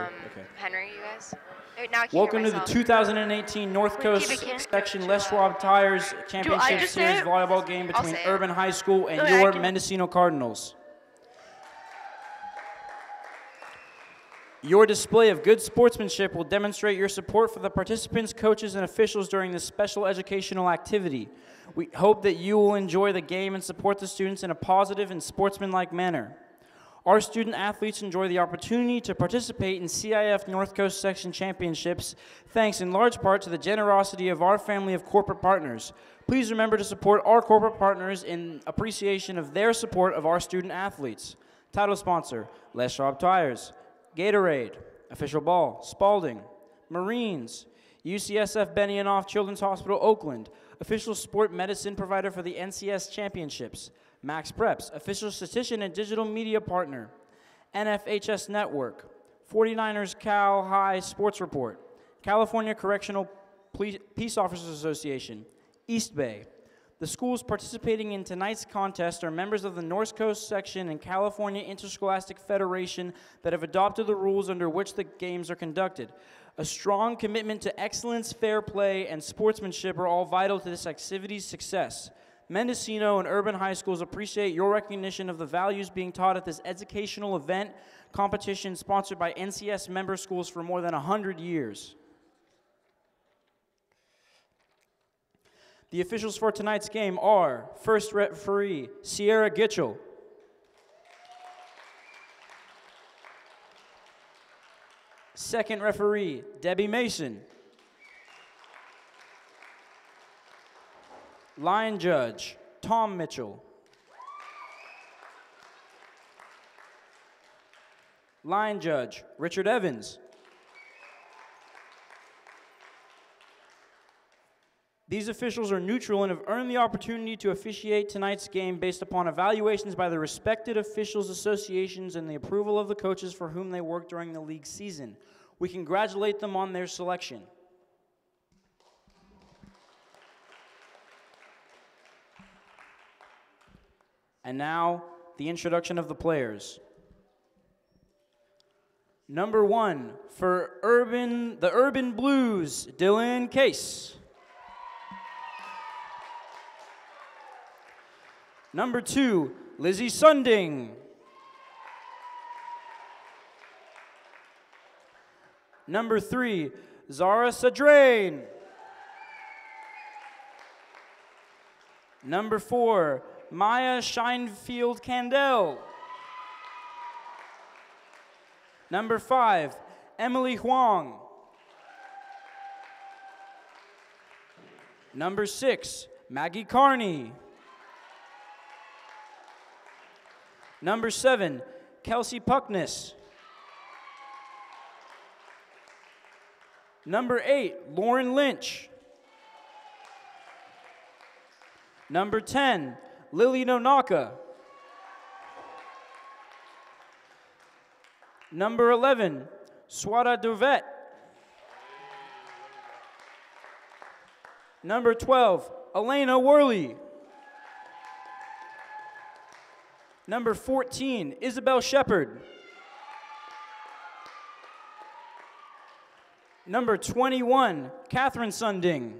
Okay. Henry, you guys. Now I can't Welcome hear to the myself. 2018 North Coast Section Les Schwab Tires Championship Series volleyball game between Urban High School and your Mendocino Cardinals. Your display of good sportsmanship will demonstrate your support for the participants, coaches, and officials during this special educational activity. We hope that you will enjoy the game and support the students in a positive and sportsmanlike manner. Our student athletes enjoy the opportunity to participate in CIF North Coast Section Championships, thanks in large part to the generosity of our family of corporate partners. Please remember to support our corporate partners in appreciation of their support of our student athletes. Title sponsor, Les Schwab Tires, Gatorade, Official Ball, Spalding, Marines, UCSF Benioff Children's Hospital, Oakland, Official Sport Medicine Provider for the NCS Championships, Max Preps, Official Statistician and Digital Media Partner, NFHS Network, 49ers Cal High Sports Report, California Correctional Peace Officers Association, East Bay. The schools participating in tonight's contest are members of the North Coast Section and California Interscholastic Federation that have adopted the rules under which the games are conducted. A strong commitment to excellence, fair play, and sportsmanship are all vital to this activity's success. Mendocino and Urban High Schools appreciate your recognition of the values being taught at this educational event competition sponsored by NCS member schools for more than 100 years. The officials for tonight's game are first referee, Sierra Gitchell. Second referee, Debbie Mason. Line judge, Tom Mitchell. Line judge, Richard Evans. These officials are neutral and have earned the opportunity to officiate tonight's game based upon evaluations by the respected officials associations and the approval of the coaches for whom they work during the league season. We congratulate them on their selection. And now, the introduction of the players. Number 1, for the Urban Blues, Dylan Case. Number 2, Lizzie Sunding. Number 3, Zara Sadrain. Number 4, Maya Shinefield Candell. Number 5, Emily Huang. Number 6, Maggie Carney. Number 7, Kelsey Puckness. Number 8, Lauren Lynch. Number 10, Lily Nonaka. Number 11, Swada Duvet. Number 12, Elena Worley. Number 14, Isabel Shepard. Number 21, Catherine Sunding.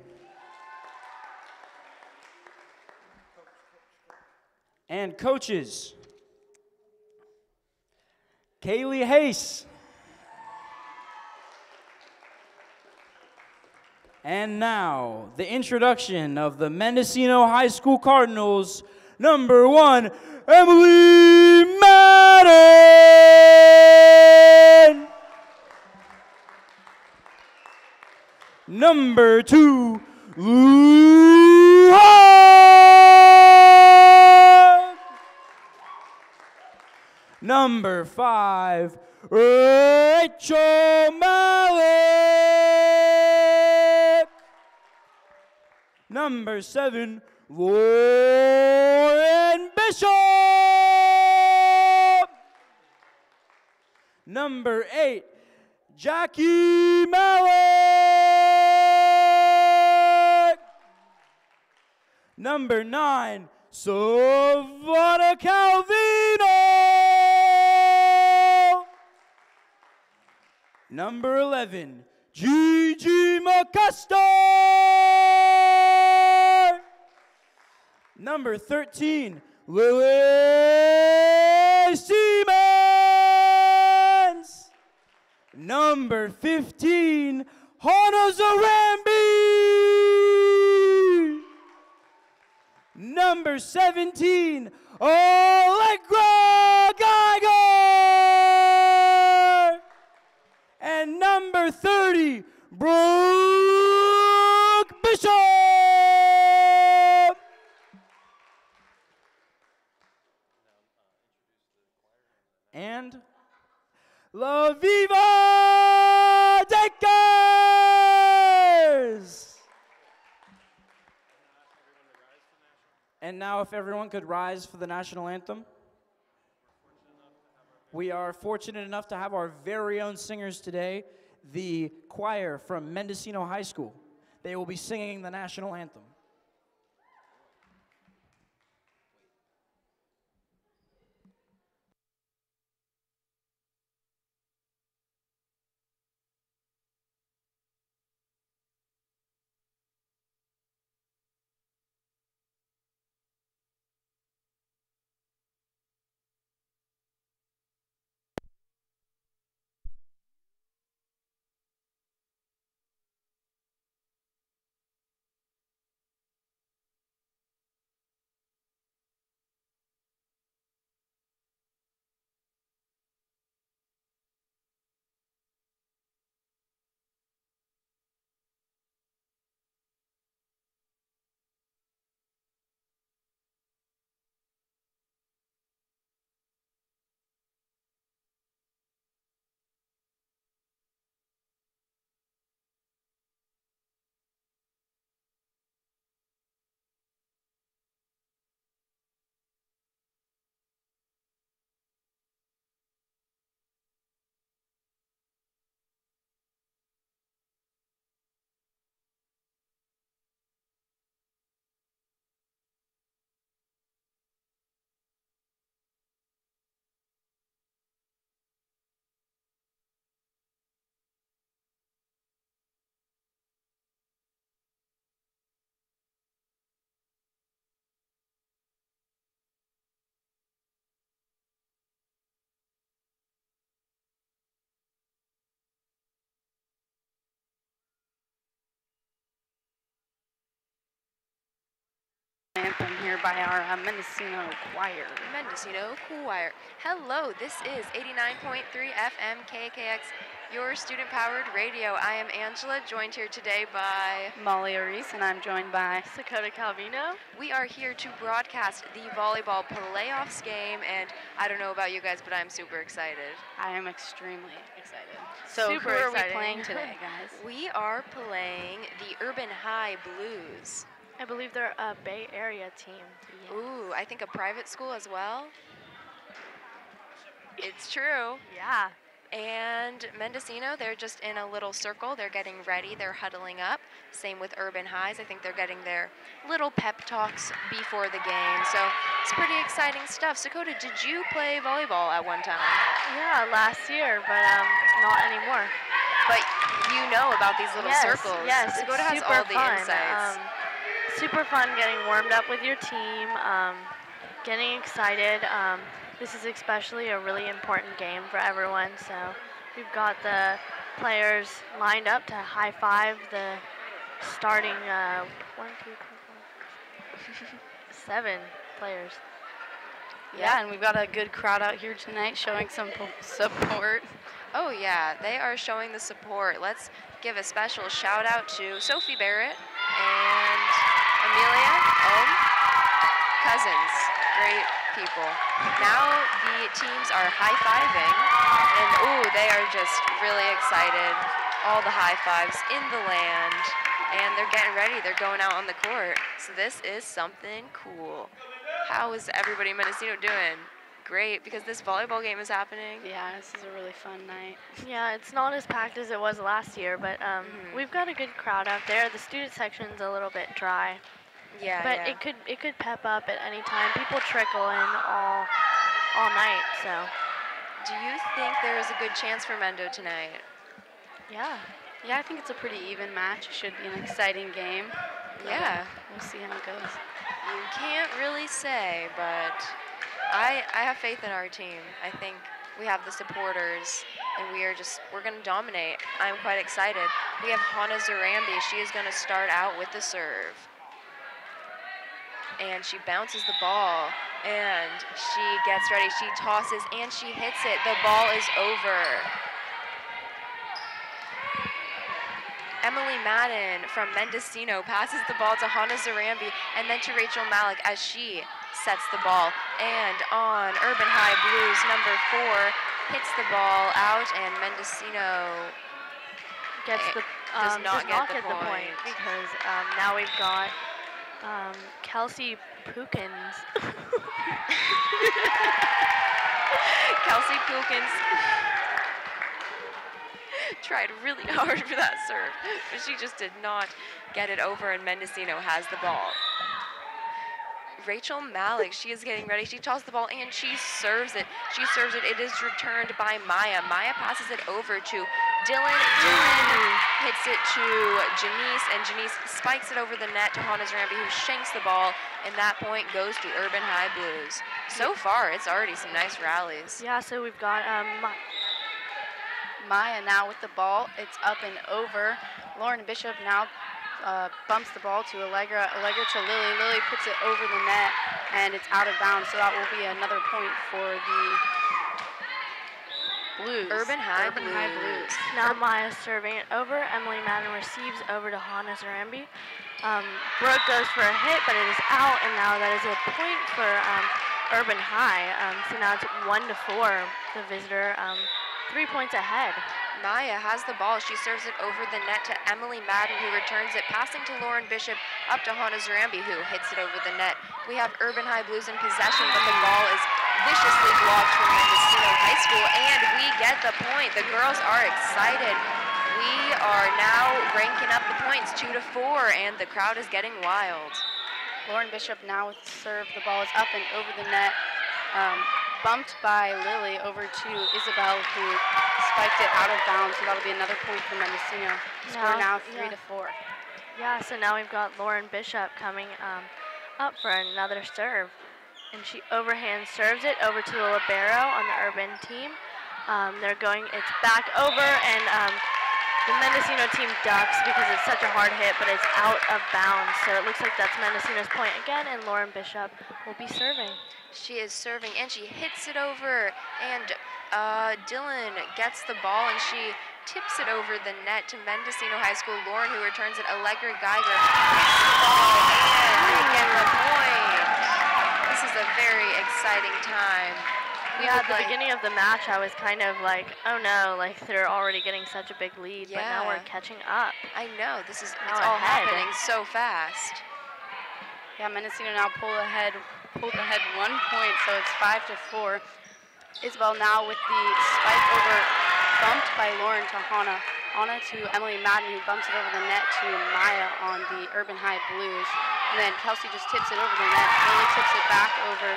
And coaches, Kaylee Hayes. And now, the introduction of the Mendocino High School Cardinals, number 1, Emily Madden. Number 2, Lou Hart. Number 5, Rachel Mallett. Number 7, Lauren Bishop. Number 8, Jackie Mallett. Number 9, Sakota Calvino. Number 11, Gigi McCuster. Number 13, Lily Siemens. Number 15, Hannah Zarambi. Number 17, Allegra Geiger. And number 30, Brooke Bishop. And La Viva Dakers! And now if everyone could rise for the national anthem. We are fortunate enough to have our very own singers today, the choir from Mendocino High School. They will be singing the national anthem. Anthem here by our Mendocino choir. Mendocino Choir. Hello, this is 89.3 FM KAKX, your student-powered radio. I am Angela, joined here today by Malia Rees, and I'm joined by Sakota Calvino. We are here to broadcast the volleyball playoffs game, and I don't know about you guys, but I'm super excited. I am extremely excited. So Super who are exciting. we playing today, guys? We are playing the Urban High Blues. I believe they're a Bay Area team. Ooh, I think a private school as well. It's true. Yeah. And Mendocino, they're just in a little circle. They're getting ready. They're huddling up. Same with Urban Highs. I think they're getting their little pep talks before the game. So it's pretty exciting stuff. Sakota, did you play volleyball at one time? Yeah, last year, but not anymore. But you know about these little circles. Yes, Sakota it's has super all the fun. insights. Super fun getting warmed up with your team, getting excited. This is especially a really important game for everyone, so we've got the players lined up to high-five the starting 7 players. Yeah, and we've got a good crowd out here tonight showing some support. Oh yeah, they are showing the support. Let's give a special shout out to Sophie Barrett and Amelia cousins. Great people. Now the teams are high-fiving, and ooh, they are just really excited. All the high fives in the land, and they're getting ready. They're going out on the court. So this is something cool. How is everybody in Mendocino doing? Great, because this volleyball game is happening. Yeah, this is a really fun night. Yeah, it's not as packed as it was last year, but we've got a good crowd out there. The student section's a little bit dry. Yeah, But yeah. it could pep up at any time. People trickle in all night, so. Do you think there is a good chance for Mendo tonight? Yeah. Yeah, I think it's a pretty even match. It should be an exciting game. Yeah. We'll see how it goes. You can't really say, but I have faith in our team. I think we have the supporters, and we're going to dominate. I'm quite excited. We have Hannah Zarambi. She is going to start out with the serve. And she bounces the ball, and she gets ready. She tosses, and she hits it. The ball is over. Emily Madden from Mendocino passes the ball to Hannah Zarambi and then to Rachel Malik as she sets the ball. And on Urban High Blues, number 4 hits the ball out, and Mendocino does not get the point. Because now we've got Kelsey Pookins. Kelsey Pookins tried really hard for that serve, but she just did not get it over, and Mendocino has the ball. Rachel Malik, she is getting ready. She tosses the ball, and she serves it. She serves it. It is returned by Maya. Maya passes it over to Dylan. Dylan hits it to Janice, and Janice spikes it over the net to Hannah Zarambi, who shanks the ball, and that point goes to Urban High Blues. So far, it's already some nice rallies. Yeah, so we've got Maya now with the ball. It's up and over. Lauren Bishop now bumps the ball to Allegra. Allegra to Lily. Lily puts it over the net, and it's out of bounds, so that will be another point for the Blues. Urban High Blues. Now Maya serving it over. Emily Madden receives over to Hannah Zarambi. Brooke goes for a hit, but it is out, and now that is a point for Urban High. So now it's 1-4, the visitor. 3 points ahead. Maya has the ball. She serves it over the net to Emily Madden, who returns it, passing to Lauren Bishop, up to Hannah Zarambi, who hits it over the net. We have Urban High Blues in possession, but the ball is viciously blocked from Mendocino High School, and we get the point. The girls are excited. We are now ranking up the points 2-4, and the crowd is getting wild. Lauren Bishop now with the serve. The ball is up and over the net. Bumped by Lily over to Isabel, who spiked it out of bounds, so that'll be another point for Mendocino. Score now 3-4. Yeah, so now we've got Lauren Bishop coming up for another serve. And she overhand serves it over to the libero on the Urban team. It's back over, and the Mendocino team ducks because it's such a hard hit, but it's out of bounds. So it looks like that's Mendocino's point again, and Lauren Bishop will be serving. She is serving, and she hits it over, and Dylan gets the ball, and she tips it over the net to Mendocino High School. Lauren, who returns it, Allegra Geiger hits the ball, and they get the point. This is a very exciting time. Yeah, at the beginning of the match, I was kind of like, oh no, like they're already getting such a big lead, but now we're catching up. I know, it's all happening so fast. Yeah, Mendocino now pulled ahead 1 point, so it's 5-4. Isabel now with the spike over, bumped by Lauren to Hannah. Hannah to Emily Madden, who bumps it over the net to Maya on the Urban High Blues. And then Kelsey just tips it over the net. Lily tips it back over.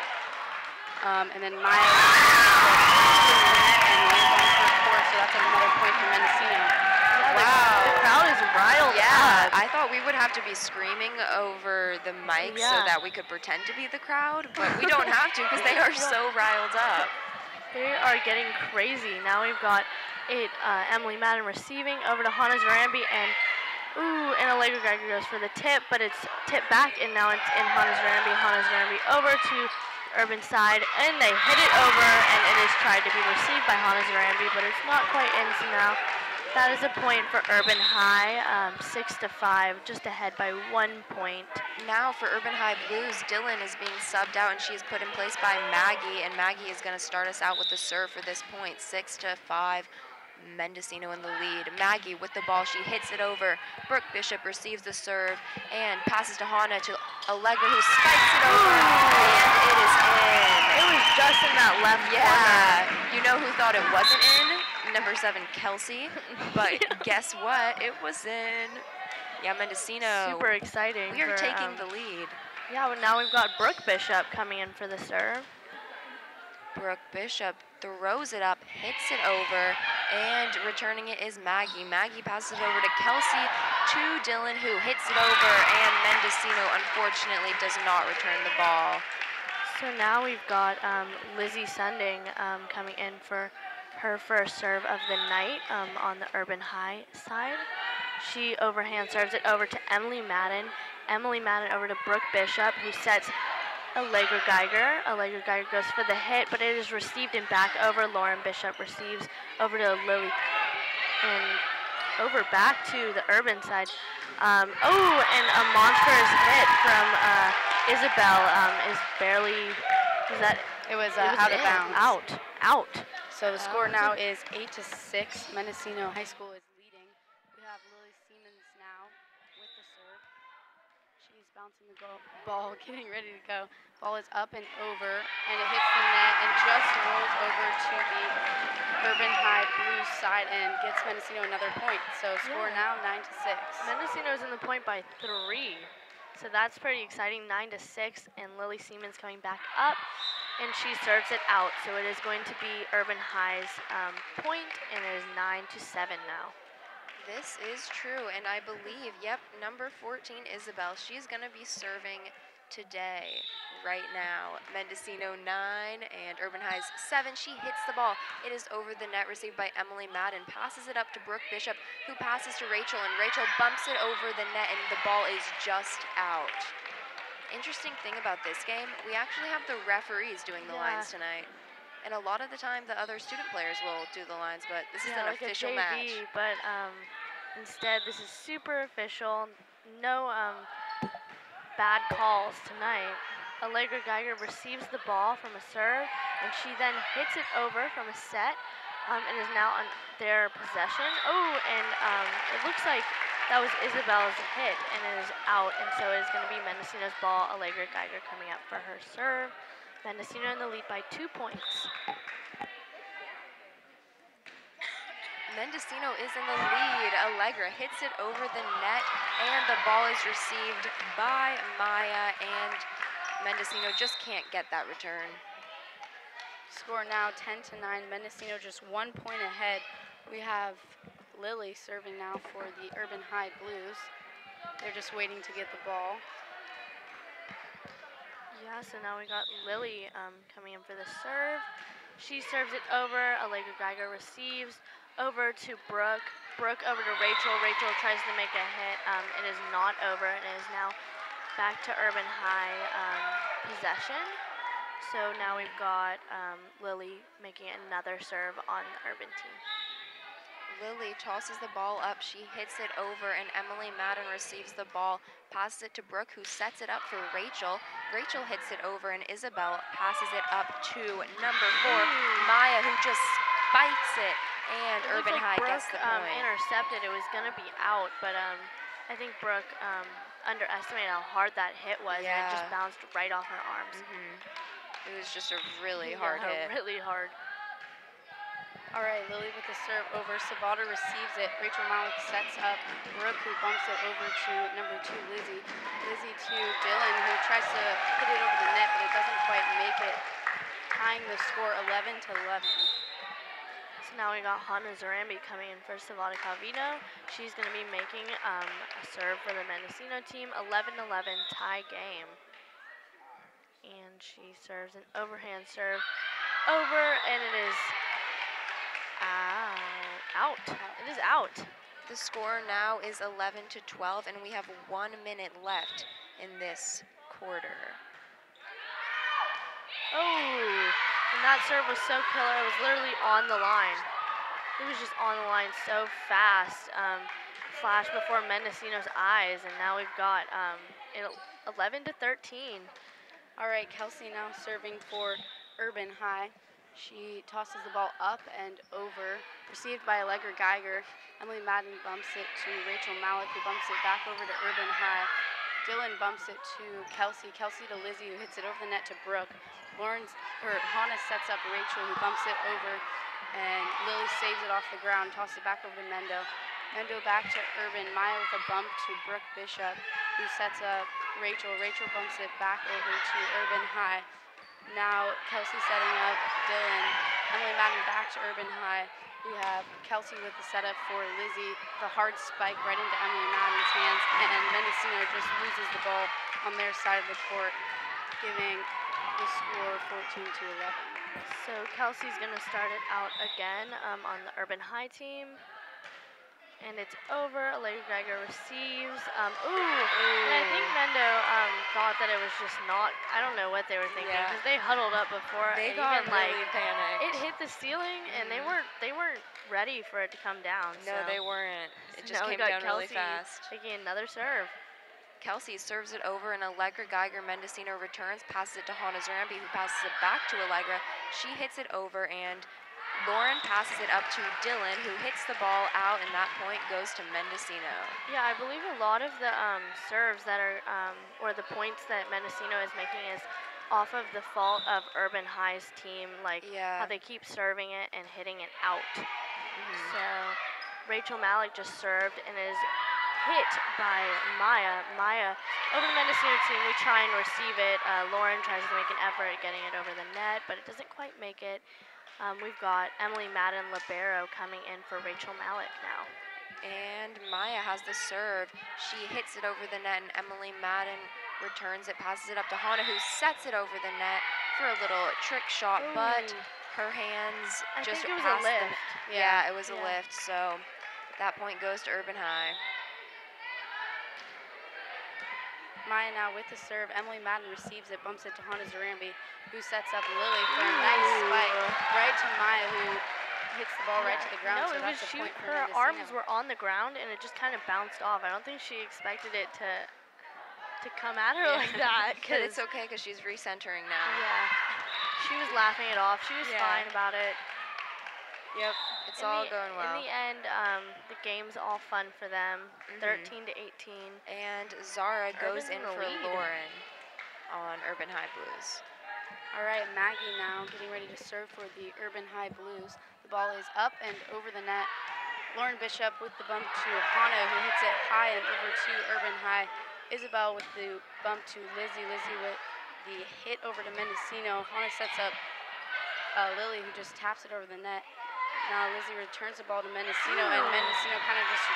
And then Maya tips the net and lands on her court, so that's another point for Mendocino. Wow. The crowd is riled up. I thought we would have to be screaming over the mic so that we could pretend to be the crowd, but we don't have to because they are so riled up. They are getting crazy. Now we've got Emily Madden receiving over to Hannah Zarambi, and Allegra Geiger goes for the tip, but it's tipped back, and now it's in Hannah Zarambi. Hannah Zarambi over to Urban side, and they hit it over, and it is tried to be received by Hannah Zarambi, but it's not quite in, so now that is a point for Urban High, 6-5, just ahead by 1 point. Now for Urban High Blues, Dylan is being subbed out, and she is put in place by Maggie, and Maggie is going to start us out with the serve for this point, 6-5. Mendocino in the lead. Maggie with the ball, she hits it over. Brooke Bishop receives the serve and passes to Hannah to Allegra, who spikes it over, and it is in. It was just in that left corner. You know who thought it wasn't in? Number 7, Kelsey. But guess what? It was in. Yeah, Mendocino. Super exciting. We are taking the lead. Yeah, but now we've got Brooke Bishop coming in for the serve. Brooke Bishop throws it up, hits it over, and returning it is Maggie. Maggie passes it over to Kelsey, to Dylan, who hits it over, and Mendocino unfortunately does not return the ball. So now we've got Lizzie Sunding coming in for her first serve of the night on the Urban High side. She overhand serves it over to Emily Madden. Emily Madden over to Brooke Bishop, who sets Allegra Geiger. Allegra Geiger goes for the hit, but it is received and back over. Lauren Bishop receives over to Lily and over back to the Urban side. And a monstrous hit from Isabel is barely, was that? It was out of bounds. Out. So the score now is 8-6. Mendocino High School is leading. We have Lily Siemens now with the serve. She's bouncing the ball, getting ready to go. Ball is up and over, and it hits the net and just rolls over to the Urban High Blues side and gets Mendocino another point. So score now 9-6. Mendocino's in the point by 3. So that's pretty exciting, 9-6, and Lily Siemens coming back up, and she serves it out. So it is going to be Urban High's point, and it is 9-7 now. This is true, and I believe, yep, number 14, Isabel, she's going to be serving today, right now. Mendocino 9 and Urban High's 7. She hits the ball. It is over the net, received by Emily Madden, passes it up to Brooke Bishop, who passes to Rachel, and Rachel bumps it over the net, and the ball is just out. Interesting thing about this game, we actually have the referees doing the lines tonight. And a lot of the time, the other student players will do the lines, but this is an like official a JV, match. But instead, this is super official. No bad calls tonight. Allegra Geiger receives the ball from a serve, and she then hits it over from a set, and is now on their possession. It looks like that was Isabel's hit, and it is out, and so it is going to be Mendocino's ball. Allegra Geiger coming up for her serve. Mendocino in the lead by 2 points. Mendocino is in the lead. Allegra hits it over the net, and the ball is received by Maya, and Mendocino just can't get that return. Score now 10-9. Mendocino just 1 point ahead. We have Lily serving now for the Urban High Blues. They're just waiting to get the ball. Yeah, so now we got Lily coming in for the serve. She serves it over. Allegra Geiger receives over to Brooke. Brooke over to Rachel. Rachel tries to make a hit. It is not over, and it is now back to Urban High possession. So now we've got Lily making another serve on the Urban team. Lily tosses the ball up. She hits it over, and Emily Madden receives the ball, passes it to Brooke, who sets it up for Rachel. Rachel hits it over, and Isabel passes it up to number 4, Maya, who just spikes it, and Urban High gets the point. Intercepted. It was going to be out, but I think Brooke underestimated how hard that hit was, and it just bounced right off her arms. It was just a really hard hit. Really hard. All right, Lily with the serve over. Sabata receives it. Rachel Malik sets up Brooke, who bumps it over to number 2, Lizzie. Lizzie to Dylan, who tries to put it over the net, but it doesn't quite make it, tying the score 11-11. So now we got Hannah Zarambi coming in for Sakota Calvino. She's going to be making a serve for the Mendocino team. 11-11 tie game. And she serves an overhand serve over, and it is out. It is out. The score now is 11-12, and we have 1 minute left in this quarter. And that serve was so killer. It was literally on the line. It was just on the line so fast. Flashed before Mendocino's eyes, and now we've got 11-13. All right, Kelsey now serving for Urban High. She tosses the ball up and over, received by Allegra Geiger. Emily Madden bumps it to Rachel Malik, who bumps it back over to Urban High. Dylan bumps it to Kelsey. Kelsey to Lizzie, who hits it over the net to Brooke. Hannah sets up Rachel, who bumps it over, and Lily saves it off the ground, tosses it back over to Mendo. Mendo back to Urban. Maya with a bump to Brooke Bishop, who sets up Rachel. Rachel bumps it back over to Urban High. Now Kelsey setting up Dylan. Emily Madden back to Urban High. We have Kelsey with the setup for Lizzie. The hard spike right into Emily Madden's hands, and Mendocino just loses the ball on their side of the court, giving the score 14-11. So Kelsey's gonna start it out again on the Urban High team. And it's over. Allegra Geiger receives. And I think Mendo thought that it was just not. I don't know what they were thinking because they huddled up before. They and got even, really panicked. It hit the ceiling, and they weren't ready for it to come down. No, so. they weren't. It just Now came we got down really Kelsey fast. taking another serve. Kelsey serves it over, and Allegra Geiger Mendocino returns, passes it to Hannah Zarambi, who passes it back to Allegra. She hits it over, and Lauren passes it up to Dylan, who hits the ball out, and that point goes to Mendocino. Yeah, I believe a lot of the serves that are, or the points that Mendocino is making is off of the fault of Urban High's team, like how they keep serving it and hitting it out. So Rachel Malik just served and is hit by Maya. Maya over the Mendocino team, we try and receive it. Lauren tries to make an effort at getting it over the net, but it doesn't quite make it. We've got Emily Madden Libero coming in for Rachel Malik now. And Maya has the serve. She hits it over the net, and Emily Madden returns it, passes it up to Hannah, who sets it over the net for a little trick shot, but her hands just I think it was passed a lift. Yeah, it was a lift, so that point goes to Urban High. Maya now with the serve. Emily Madden receives it, bumps it to Hannah Zarambi, who sets up Lily for a nice spike right to Maya, who hits the ball right to the ground. No, so that's a point for her Mendocino. arms were on the ground, and it just kind of bounced off. I don't think she expected it to come at her like that. But it's okay because she's recentering now. Yeah, she was laughing it off. She was fine about it. Yep, it's all going well. In the end, the game's all fun for them, 13-18. And Zara goes in for lead. Lauren on Urban High Blues. All right, Maggie now getting ready to serve for the Urban High Blues. The ball is up and over the net. Lauren Bishop with the bump to Hannah, who hits it high and over to Urban High. Isabel with the bump to Lizzie. Lizzie with the hit over to Mendocino. Hannah sets up Lily, who just taps it over the net. Now Lizzie returns the ball to Mendocino, and Mendocino kind of just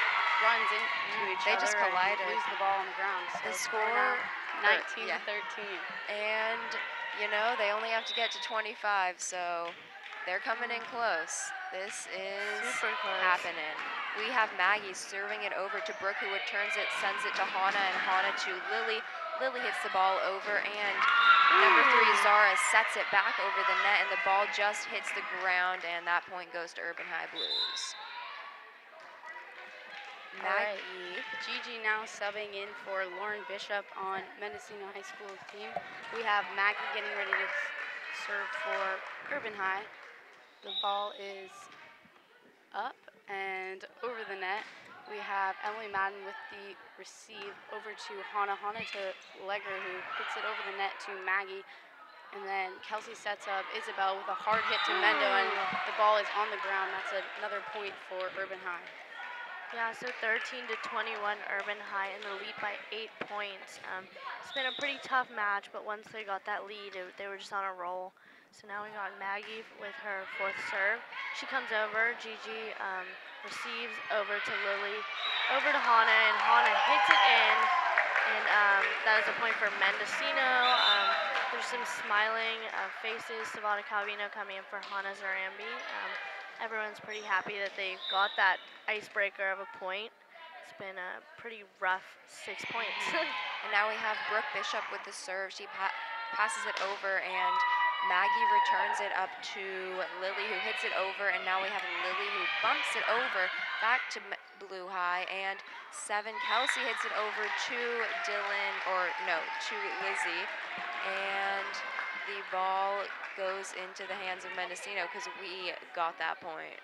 runs into each other. They just collided. And lose the ball on the ground. So the score 19-13. And you know, they only have to get to 25, so they're coming in close. This is happening. We have Maggie serving it over to Brooke, who returns it, sends it to Hannah, and Hannah to Lily. Lily hits the ball over, and number 3, Zara, sets it back over the net, and the ball just hits the ground, and that point goes to Urban High Blues. Maggie. Gigi now subbing in for Lauren Bishop on Mendocino High School team. We have Maggie getting ready to serve for Urban High. The ball is up and over the net. We have Emily Madden with the receive over to Hannah. Hannah to Legger, who hits it over the net to Maggie. And then Kelsey sets up Isabel with a hard hit to Mendo, and the ball is on the ground. That's another point for Urban High. Yeah, so 13-21 Urban High in the lead by 8 points. It's been a pretty tough match, but once they got that lead, they were just on a roll. So now we got Maggie with her 4th serve. She comes over, Gigi receives over to Lily, over to Hannah, and Hannah hits it in. And that is a point for Mendocino. There's some smiling faces. Sakota Calvino coming in for Hannah Zarambi. Everyone's pretty happy that they got that icebreaker of a point. It's been a pretty rough 6 points. And now we have Brooke Bishop with the serve. She passes it over, and Maggie returns it up to Lily, who hits it over, and now we have Lily, who bumps it over back to Blue High, and 7, Kelsey hits it over to to Lizzie, and the ball goes into the hands of Mendocino because we got that point.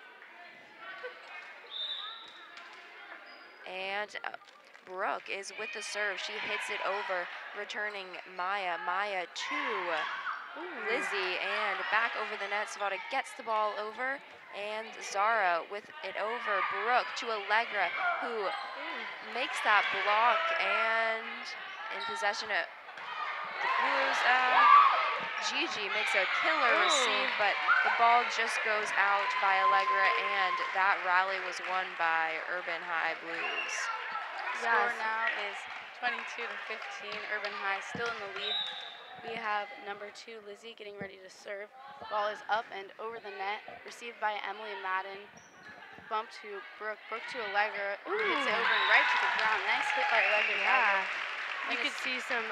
And Brooke is with the serve. She hits it over, returning Maya. Maya to Lizzie, and back over the net. Sakota gets the ball over, and Zara with it over. Brooke to Allegra, who makes that block, and in possession of the Blues. Gigi makes a killer receive, but the ball just goes out by Allegra, and that rally was won by Urban High Blues. Score now is 22-15. Urban High still in the lead. We have number 2, Lizzie, getting ready to serve. Ball is up and over the net, received by Emily Madden. Bump to Brooke, Brooke to Allegra, hits it over and right to the ground. Nice hit by Allegra. Yeah, you could see some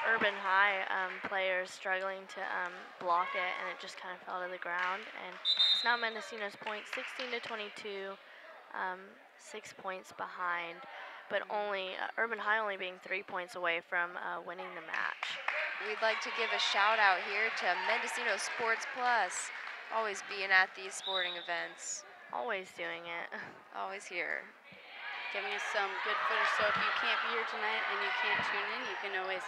Urban High players struggling to block it, and it just kind of fell to the ground. And it's now Mendocino's point, 16-22, 6 points behind, but only Urban High only being 3 points away from winning the match. We'd like to give a shout out here to Mendocino Sports Plus, always being at these sporting events. Always doing it. Always here. Giving us some good footage, so if you can't be here tonight and you can't tune in, you can always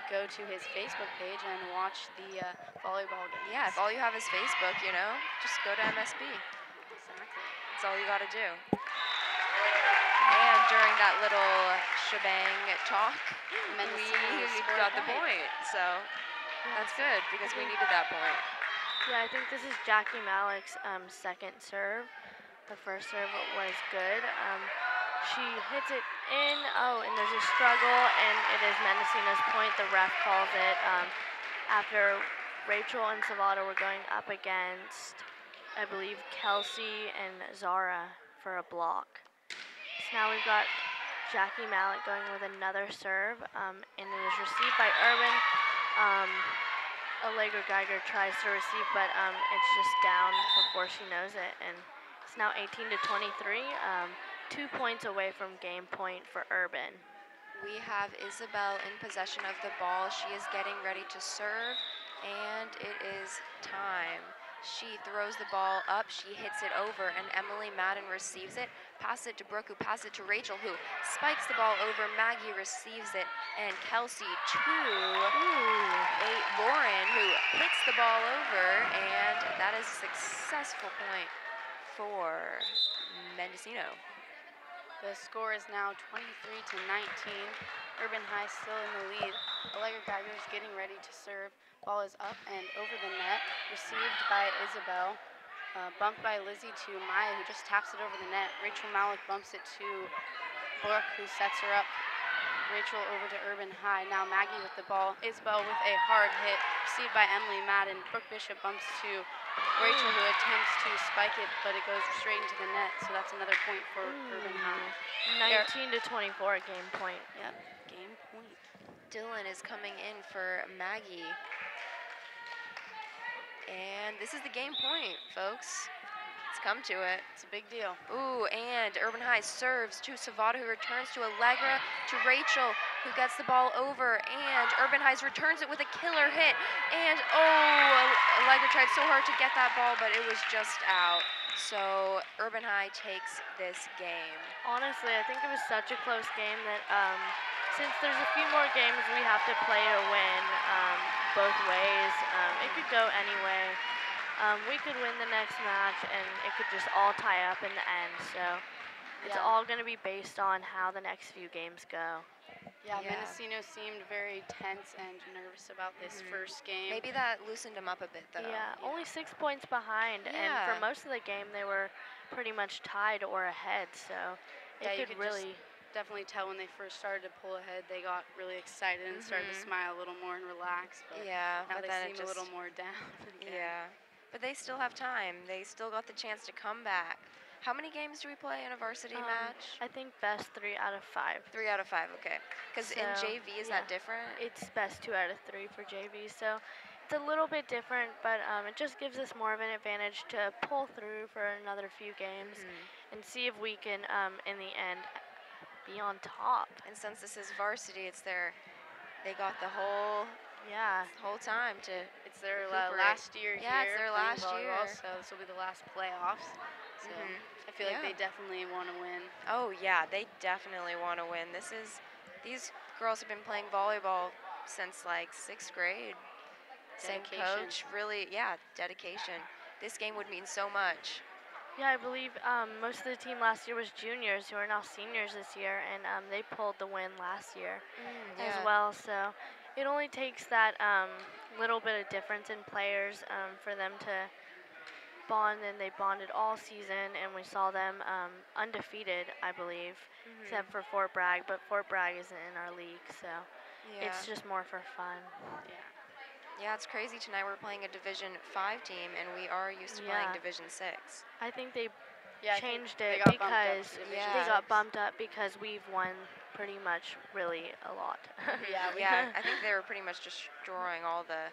go to his Facebook page and watch the volleyball games. Yeah, if all you have is Facebook, you know, just go to MSB. Exactly. That's all you got to do. And during that little shebang talk, we got the point. So that's good because we needed that point. Yeah, I think this is Jackie Malik's second serve. Her first serve was good. She hits it in, and there's a struggle, and it is Mendocino's point. The ref calls it after Rachel and Salvador were going up against, I believe, Kelsey and Zara for a block. So now we've got Jackie Malik going with another serve, and it is received by Urban. Allegra Geiger tries to receive, but it's just down before she knows it, and it's now 18-23, 2 points away from game point for Urban. We have Isabel in possession of the ball. She is getting ready to serve, and it is time. She throws the ball up, she hits it over, and Emily Madden receives it. Pass it to Brooke, who passes it to Rachel, who spikes the ball over. Maggie receives it, and Kelsey to Lauren, who hits the ball over, and that is a successful point for Mendocino. The score is now 23-19. Urban High still in the lead. Allegra Geiger is getting ready to serve. Ball is up and over the net, received by Isabel. Bumped by Lizzie to Maya, who just taps it over the net. Rachel Malik bumps it to Brooke, who sets her up. Rachel over to Urban High. Now Maggie with the ball. Isabel with a hard hit, received by Emily Madden. Brooke Bishop bumps to Rachel, who attempts to spike it, but it goes straight into the net, so that's another point for Urban High. 19-24 game point. Yep, game point. Dylan is coming in for Maggie. And this is the game point, folks. Let's come to it. It's a big deal. Ooh, and Urban High serves to Savada, who returns to Allegra, to Rachel, who gets the ball over, and Urban High returns it with a killer hit. And, Allegra tried so hard to get that ball, but it was just out. So Urban High takes this game. Honestly, I think it was such a close game that since there's a few more games we have to play to win both ways, it could go anyway. We could win the next match, and it could just all tie up in the end. So it's all going to be based on how the next few games go. Yeah, Mendocino seemed very tense and nervous about this first game. Maybe that loosened them up a bit, though. Yeah, only 6 points behind, and for most of the game they were pretty much tied or ahead. So it could really definitely tell when they first started to pull ahead, they got really excited and started to smile a little more and relax. But now but they then seem a little more down. But they still have time. They still got the chance to come back. How many games do we play in a varsity match? I think best 3 out of 5. 3 out of 5, okay. Because in JV, is that different? It's best 2 out of 3 for JV, so it's a little bit different, but it just gives us more of an advantage to pull through for another few games and see if we can, in the end, be on top. And since this is varsity, they got the whole time to It's their last year here. Yeah, it's their last year. So this will be the last playoffs. So I feel like they definitely want to win. Oh yeah, they definitely want to win. These girls have been playing volleyball since like 6th grade. Same coach, really, dedication. This game would mean so much. Yeah, I believe most of the team last year was juniors who are now seniors this year, and they pulled the win last year as well. So it only takes that little bit of difference in players for them to bond, and they bonded all season, and we saw them undefeated, I believe, except for Fort Bragg, but Fort Bragg isn't in our league, so it's just more for fun. Yeah, it's crazy. Tonight we're playing a Division 5 team, and we are used to playing Division 6. I think they changed they it got because they got bumped up because we've won pretty much really a lot. I think they were pretty much destroying all the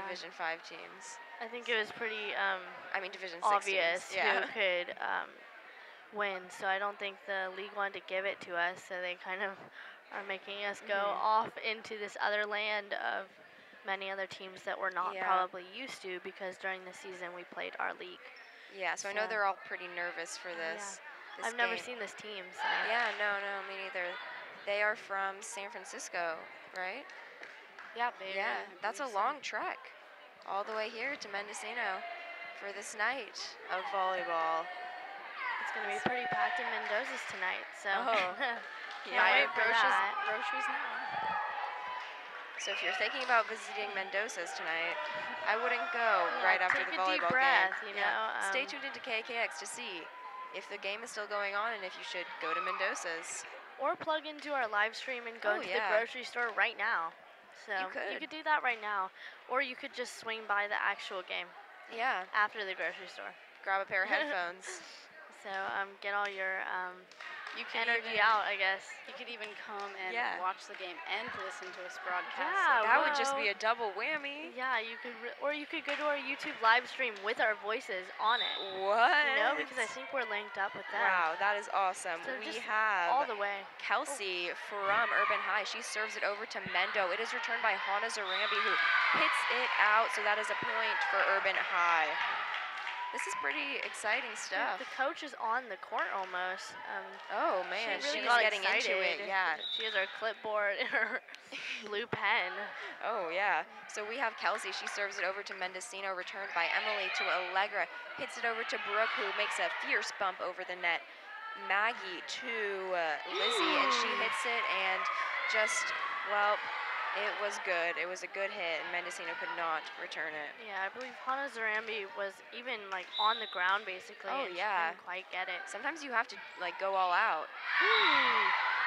Division 5 teams. I think it was pretty Division 6 obvious teams. who could win, so I don't think the league wanted to give it to us, so they kind of are making us go off into this other land of many other teams that we're not probably used to, because during the season we played our league. Yeah, so I know they're all pretty nervous for this. I've never seen this team. So. Yeah, no, me neither. They are from San Francisco, right? Yeah, that's a long trek all the way here to Mendocino for this night of volleyball. It's going to be pretty packed in Mendoza's tonight, so wait for groceries now. So if you're thinking about visiting Mendoza's tonight, I wouldn't go right after the volleyball breath, game. You know, stay tuned into KAKX to see if the game is still going on and if you should go to Mendoza's. Or plug into our live stream and go into the grocery store right now. So you could do that right now, or you could just swing by the actual game. Yeah. After the grocery store. Grab a pair of headphones. So get all your energy out, I guess. You could even come and watch the game and listen to us broadcast. Yeah, that would just be a double whammy. Yeah, you could, or you could go to our YouTube live stream with our voices on it. What? You know, because I think we're linked up with them. Wow, that is awesome. So we have all the way. Kelsey from Urban High. She serves it over to Mendo. It is returned by Hannah Zarambi, who hits it out. So that is a point for Urban High. This is pretty exciting stuff. The coach is on the court almost. Oh man, she's getting into it. Yeah, she has her clipboard and her blue pen. Oh yeah. So we have Kelsey. She serves it over to Mendocino, returned by Emily to Allegra. Hits it over to Brooke, who makes a fierce bump over the net. Maggie to Lizzie, and she hits it, and just it was good. It was a good hit, and Mendocino could not return it. Yeah, I believe Hannah Zarambi was even on the ground basically. Oh yeah. She didn't quite get it. Sometimes you have to go all out.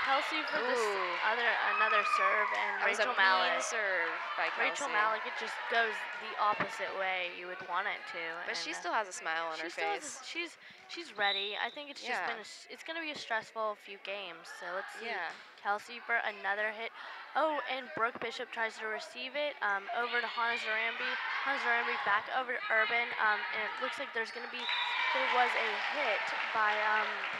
Kelsey for another serve, and Rachel Malik. Serve by Kelsey. Rachel Malik, it just goes the opposite way you would want it to. But she still has a smile on her face. She's ready. I think it's just it's going to be a stressful few games. So let's see. Kelsey for another hit. Oh, and Brooke Bishop tries to receive it over to Hannah Zarambi. Hannah Zarambi back over to Urban, and it looks like there was a hit by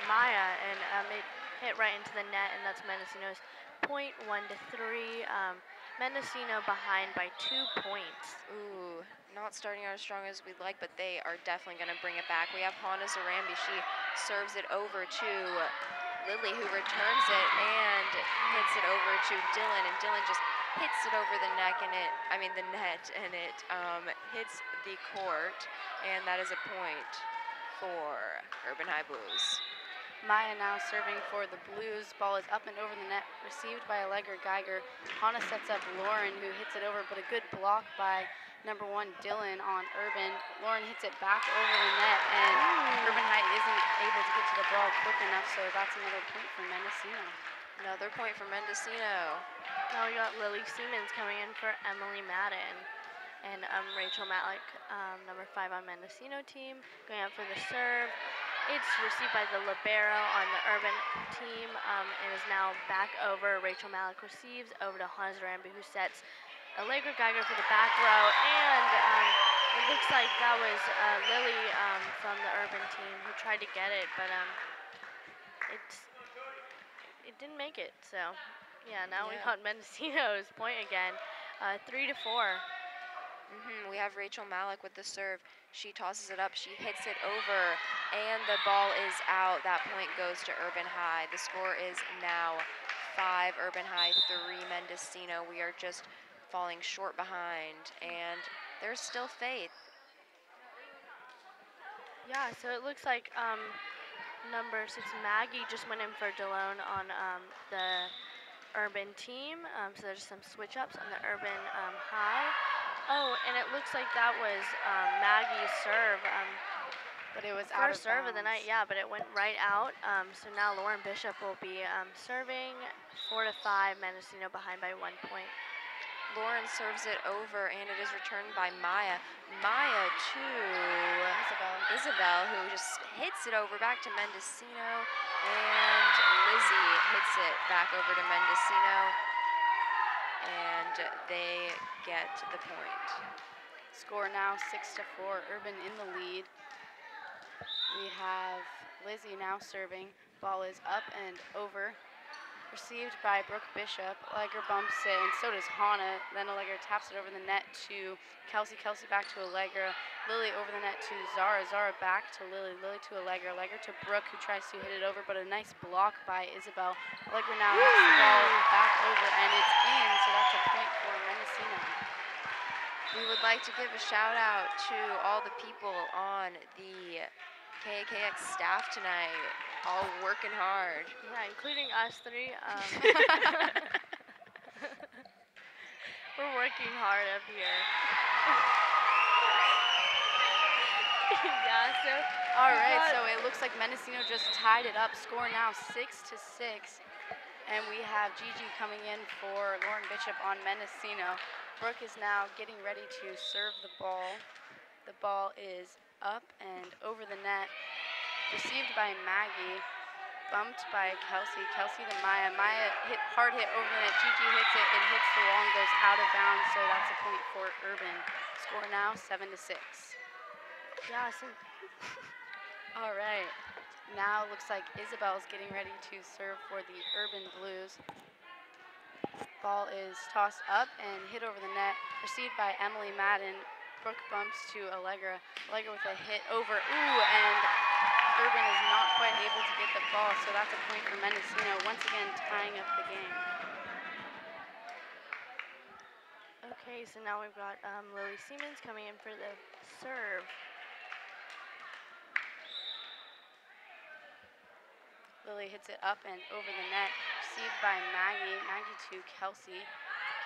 Maya, and it hit right into the net, and that's Mendocino's point, 1-3. Mendocino behind by 2 points. Ooh, not starting out as strong as we'd like, but they are definitely going to bring it back. We have Hannah Zarambi. She serves it over to Lily, who returns it and hits it over to Dylan, and Dylan just hits it over the net, and it hits the court, and that is a point for Urban High Blues. Maya now serving for the Blues. Ball is up and over the net, received by Allegra Geiger. Hannah sets up Lauren, who hits it over, but a good block by number 1 Dylan on Urban. Lauren hits it back over the net, and Urban High isn't able to get to the ball quick enough, so that's another point for Mendocino. Another point for Mendocino. Now we got Lily Siemens coming in for Emily Madden. And Rachel Malik, number 5 on Mendocino team, going out for the serve. It's received by the libero on the Urban team, and is now back over. Rachel Malik receives over to Hannah Zarambi, who sets Allegra Geiger for the back row, and it looks like that was Lily from the Urban team who tried to get it, but it didn't make it. So yeah, now we got Mendocino's point again, 3-4. We have Rachel Malik with the serve. She tosses it up, she hits it over, and the ball is out. That point goes to Urban High. The score is now 5 Urban High, 3 Mendocino. We are just falling short behind, and there's still faith. Yeah, so it looks like number 6 Maggie just went in for Delone on the Urban team. So there's some switch ups on the Urban High. Oh, and it looks like that was Maggie's serve. But it was out of First serve of the night, bounds. yeah, but it went right out. So now Lauren Bishop will be serving 4-5, Mendocino behind by 1 point. Lauren serves it over, and it is returned by Maya. Maya to Isabel, who just hits it over back to Mendocino, and Lizzie hits it back over to Mendocino, and they get the point. Score now 6-4, Urban in the lead. We have Lizzie now serving. Ball is up and over. Received by Brooke Bishop. Allegra bumps it, and so does Hannah. Then Allegra taps it over the net to Kelsey. Kelsey back to Allegra. Lily over the net to Zara. Zara back to Lily. Lily to Allegra. Allegra to Brooke, who tries to hit it over, but a nice block by Isabel. Allegra now hits the ball back over, and it's in, so that's a point for Mendocino. We would like to give a shout out to all the people on the KAKX staff tonight, all working hard. Yeah, including us three. We're working hard up here. Yeah, so. All right, so it looks like Mendocino just tied it up. Score now 6-6. And we have Gigi coming in for Lauren Bishop on Mendocino. Brooke is now getting ready to serve the ball. The ball is up and over the net. Received by Maggie. Bumped by Kelsey. Kelsey to Maya. Maya hard hit over the net. Gigi hits it. It hits the wall and goes out of bounds, so that's a point for Urban. Score now 7-6. Yeah, All right. Now looks like Isabel's getting ready to serve for the Urban Blues. Ball is tossed up and hit over the net. Received by Emily Madden. Brooke bumps to Allegra. Allegra with a hit over. Ooh, and Urban is not quite able to get the ball, so that's a point for Mendocino, once again tying up the game. Okay, so now we've got Lily Siemens coming in for the serve. Lily hits it up and over the net. Received by Maggie. Maggie to Kelsey.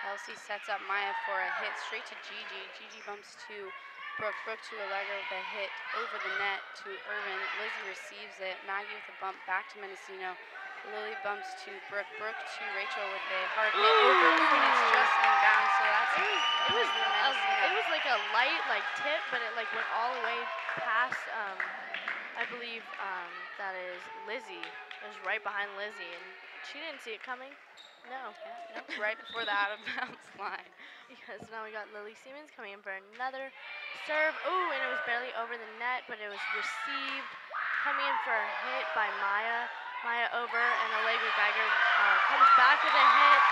Kelsey sets up Maya for a hit straight to Gigi. Gigi bumps to Brooke. Brooke to Allegra with a hit over the net to Urban. Lizzie receives it. Maggie with a bump back to Mendocino. Lily bumps to Brooke. Brooke to Rachel with a hard hit over. And it's just in bounds, so that's it was like a light tip, but it went all the way past I believe that is Lizzie. It was right behind Lizzie, and she didn't see it coming. No. Yeah, nope, right before the out of bounds line. Yes, now we got Lily Siemens coming in for another serve. Ooh, and it was barely over the net, but it was received. Coming in for a hit by Maya. Maya over, and Allegra Geiger comes back with a hit.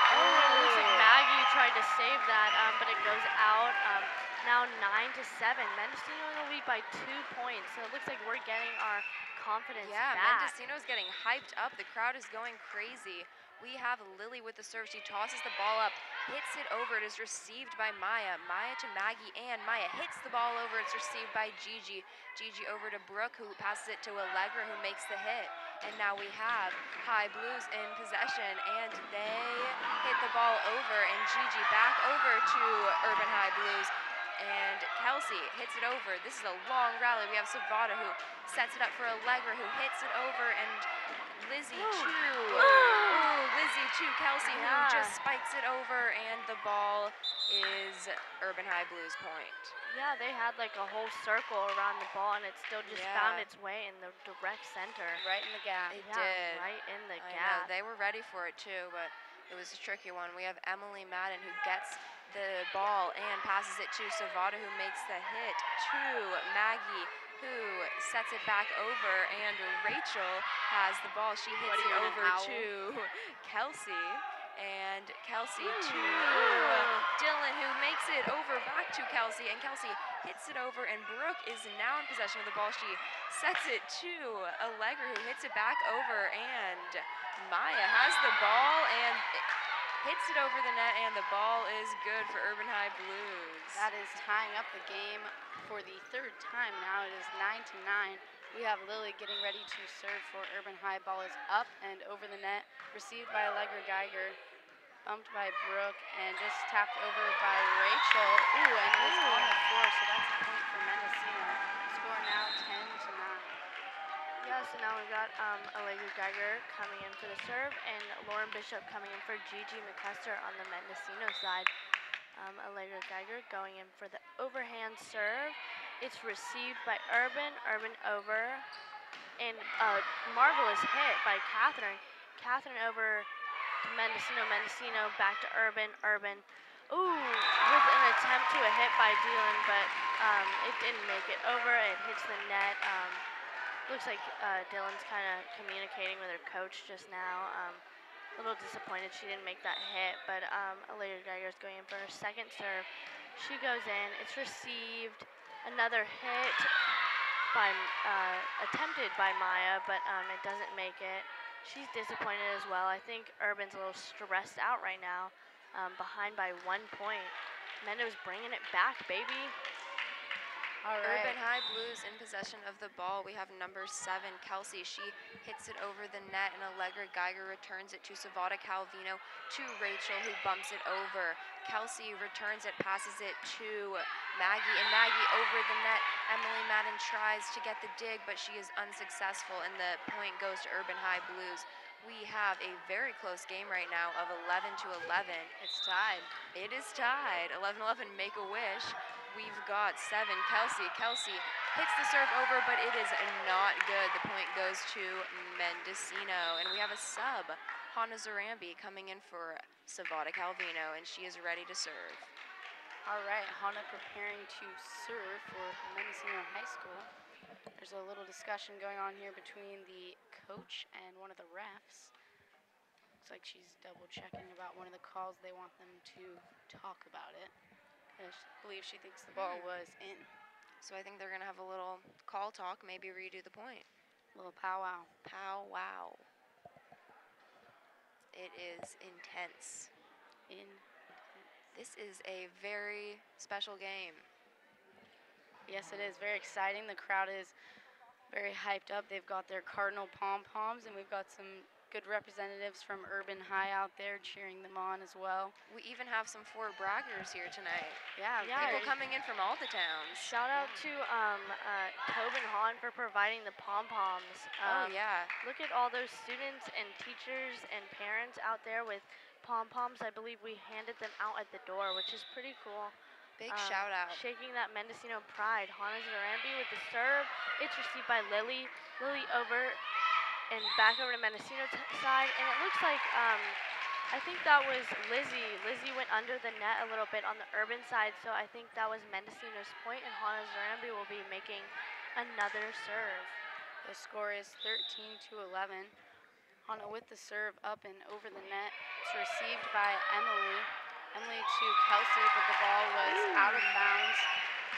Oh, it looks like Maggie tried to save that, but it goes out. Now 9-7. Mendocino in the lead by 2 points, so it looks like we're getting our confidence back. Mendocino's getting hyped up. The crowd is going crazy. We have Lily with the serve. She tosses the ball up, hits it over. It is received by Maya. Maya to Maggie, and Maya hits the ball over. It's received by Gigi. Gigi over to Brooke, who passes it to Allegra, who makes the hit. And now we have High Blues in possession, and they hit the ball over, and Gigi back over to Urban High Blues. And Kelsey hits it over. This is a long rally. We have Sakota, who sets it up for Allegra, who hits it over, and Lizzie to Kelsey, who just spikes it over, and the ball is Urban High Blues point. Yeah, they had a whole circle around the ball, and it still just found its way in the direct center. Right in the gap. It did. Right in the I gap. know, they were ready for it too, but it was a tricky one. We have Emily Madden, who gets the ball and passes it to Sakota, who makes the hit to Maggie, who sets it back over, and Rachel has the ball. She hits it over to Kelsey, and Kelsey to Dylan, who makes it over back to Kelsey, and Kelsey hits it over, and Brooke is now in possession of the ball. She sets it to Allegra, who hits it back over, and Maya has the ball and hits it over the net, and the ball is good for Urban High Blues. That is tying up the game for the third time now. It is 9-9. We have Lily getting ready to serve for Urban High. Ball is up and over the net, received by Allegra Geiger, bumped by Brooke, and just tapped over by Rachel. Ooh, and it was on the floor, so that's a point for Mendocino. Score now 10-9. Yeah, so now we've got Allegra Geiger coming in for the serve and Lauren Bishop coming in for Gigi McCuster on the Mendocino side. Allegra Geiger going in for the overhand serve. It's received by Urban over, and a marvelous hit by Catherine. Catherine over to Mendocino back to Urban. Ooh, with an attempt to a hit by Dylan, but it didn't make it over. It hits the net. Looks like Dylan's kind of communicating with her coach just now. A little disappointed she didn't make that hit, but Allegra Geiger's going in for her second serve. She goes in. It's received. Another hit by attempted by Maya, but it doesn't make it. She's disappointed as well. I think Urban's a little stressed out right now, behind by 1 point. Mendo's bringing it back, baby. All right. Urban High Blues in possession of the ball. We have number 7, Kelsey. She hits it over the net, and Allegra Geiger returns it to Sakota Calvino, to Rachel, who bumps it over. Kelsey returns it, passes it to Maggie, and Maggie over the net. Emily Madden tries to get the dig, but she is unsuccessful, and the point goes to Urban High Blues. We have a very close game right now of 11-11. It's tied. It is tied. 11-11, make a wish. We've got 7, Kelsey. Kelsey hits the serve over, but it is not good. The point goes to Mendocino. And we have a sub, Hannah Zarambi, coming in for Sakota Calvino, and she is ready to serve. All right, Hannah preparing to serve for Mendocino High School. There's a little discussion going on here between the coach and one of the refs. Looks like she's double checking about one of the calls. They want them to talk about it. I believe she thinks the ball was in. So I think they're going to have a little call talk, maybe redo the point. A little powwow. Powwow. It is intense. This is a very special game. Yes, it is very exciting. The crowd is very hyped up. They've got their Cardinal pom-poms, and we've got some good representatives from Urban High out there cheering them on as well. We even have some Fort Braggers here tonight. Yeah, people coming in from all the towns. Shout out to Tobin Hahn for providing the pom-poms. Oh, yeah. Look at all those students and teachers and parents out there with pom-poms. I believe we handed them out at the door, which is pretty cool. Big shout out. Shaking that Mendocino pride. Hannah Zarambi with the serve. It's received by Lily. Lily over and back over to Mendocino side. And it looks like, I think that was Lizzie. Lizzie went under the net a little bit on the Urban side, so I think that was Mendocino's point, and Hannah Zarambi will be making another serve. The score is 13-11. Hannah with the serve up and over the net. It's received by Emily. Emily to Kelsey, but the ball was out of bounds,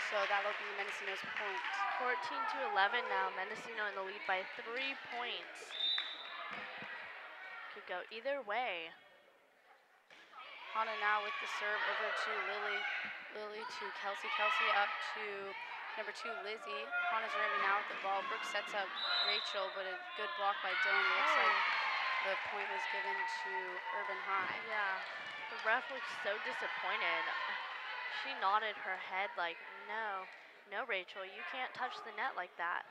so that'll be Mendocino's point. 14-11 now. Mendocino in the lead by 3 points. Could go either way. Hannah now with the serve over to Lily. Lily to Kelsey. Kelsey up to number 2, Lizzie. Hannah Zarambi now with the ball. Brooke sets up Rachel, but a good block by Dylan. Looks like the point was given to Urban High. Yeah. The ref looks so disappointed. She nodded her head like, no, Rachel, you can't touch the net like that.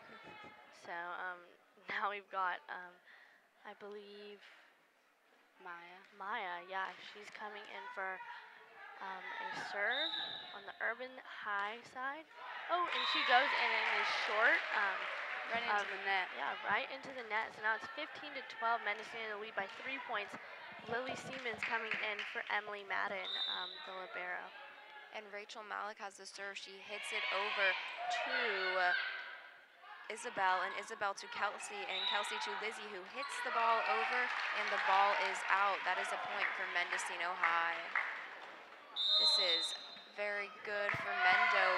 So now we've got, I believe, Maya, yeah, she's coming in for a serve on the Urban High side. Oh, and she goes in and is short. Right into the net. Yeah, right into the net. So now it's 15-12. Mendocino in the lead by 3 points. Lily Siemens coming in for Emily Madden, the libero. And Rachel Malik has the serve. She hits it over to Isabel, and Isabel to Kelsey, and Kelsey to Lizzie, who hits the ball over, and the ball is out. That is a point for Mendocino High. This is very good for Mendo.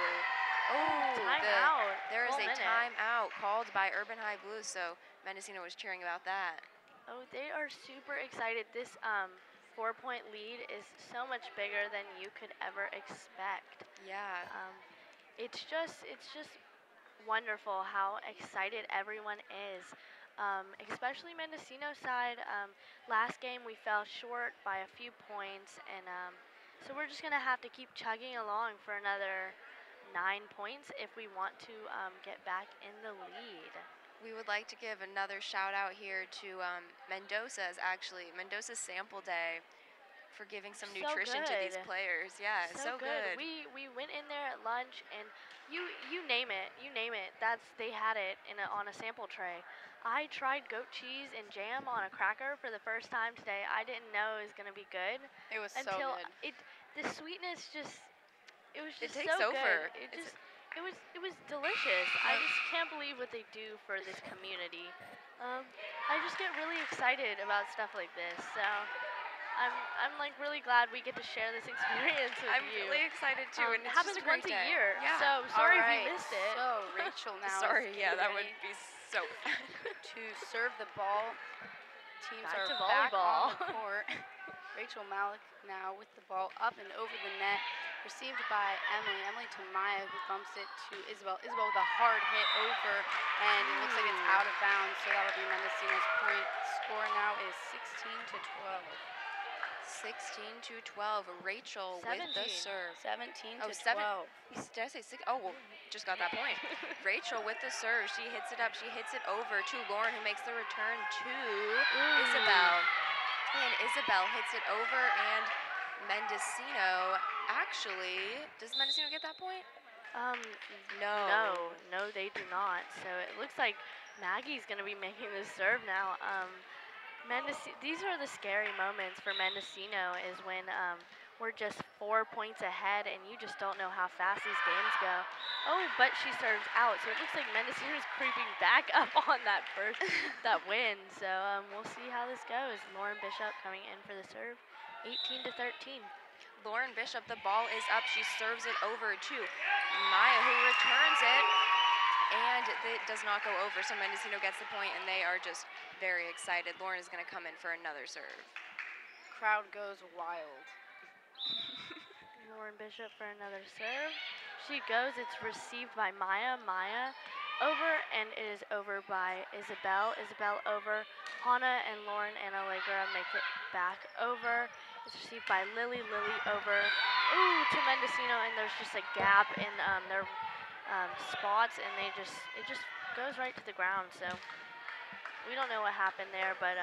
Oh, timeout. There is a timeout called by Urban High Blues, so Mendocino was cheering about that. Oh, they are super excited. This 4-point lead is so much bigger than you could ever expect. Yeah. It's just wonderful how excited everyone is, especially Mendocino side. Last game we fell short by a few points, and so we're just going to have to keep chugging along for another 9 points if we want to get back in the lead. We would like to give another shout out here to Mendoza's Sample Day, for giving some nutrition to these players. Yeah, so good. We went in there at lunch, and you name it, they had it on a sample tray. I tried goat cheese and jam on a cracker for the first time today. I didn't know it was gonna be good. It was until so good. The sweetness it was just takes so over. good. It was delicious. I just can't believe what they do for this community. I just get really excited about stuff like this. So I'm like really glad we get to share this experience with I'm you. really excited too, and it it's happens just a great once day. a year. Yeah. So sorry if Alright, you missed it. So Rachel now. Sorry, is yeah, that ready would be so. to serve the ball. Teams Back are to back volleyball. on the court. Rachel Malik now with the ball up and over the net, received by Emily. Emily to Maya, who bumps it to Isabel. Isabel with a hard hit over, and it looks like it's out of bounds, so that'll be Mendocino's point. Score now is 16-12. 16-12. Rachel with the serve. 17-12. Did I say 6? Oh, well, just got that point. Rachel with the serve. She hits it up. She hits it over to Lauren, who makes the return to Isabel. And Isabel hits it over, and Mendocino actually, does Mendocino get that point? No, they do not. So it looks like Maggie's going to be making this serve now. These are the scary moments for Mendocino, is when we're just 4 points ahead and you just don't know how fast these games go. Oh, but she serves out, so it looks like Mendocino's creeping back up on that win. So we'll see how this goes. Lauren Bishop coming in for the serve, 18-13. Lauren Bishop, the ball is up. She serves it over to Maya, who returns it. And it does not go over, so Mendocino gets the point, and they are just very excited. Lauren is going to come in for another serve. Crowd goes wild. Lauren Bishop for another serve. She goes, it's received by Maya. Maya over, and it is over by Isabel. Isabel over. Hannah and Lauren and Allegra make it back over. It's received by Lily. Lily over. Ooh, to Mendocino, and there's just a gap in their spots, and it just goes right to the ground. So we don't know what happened there, but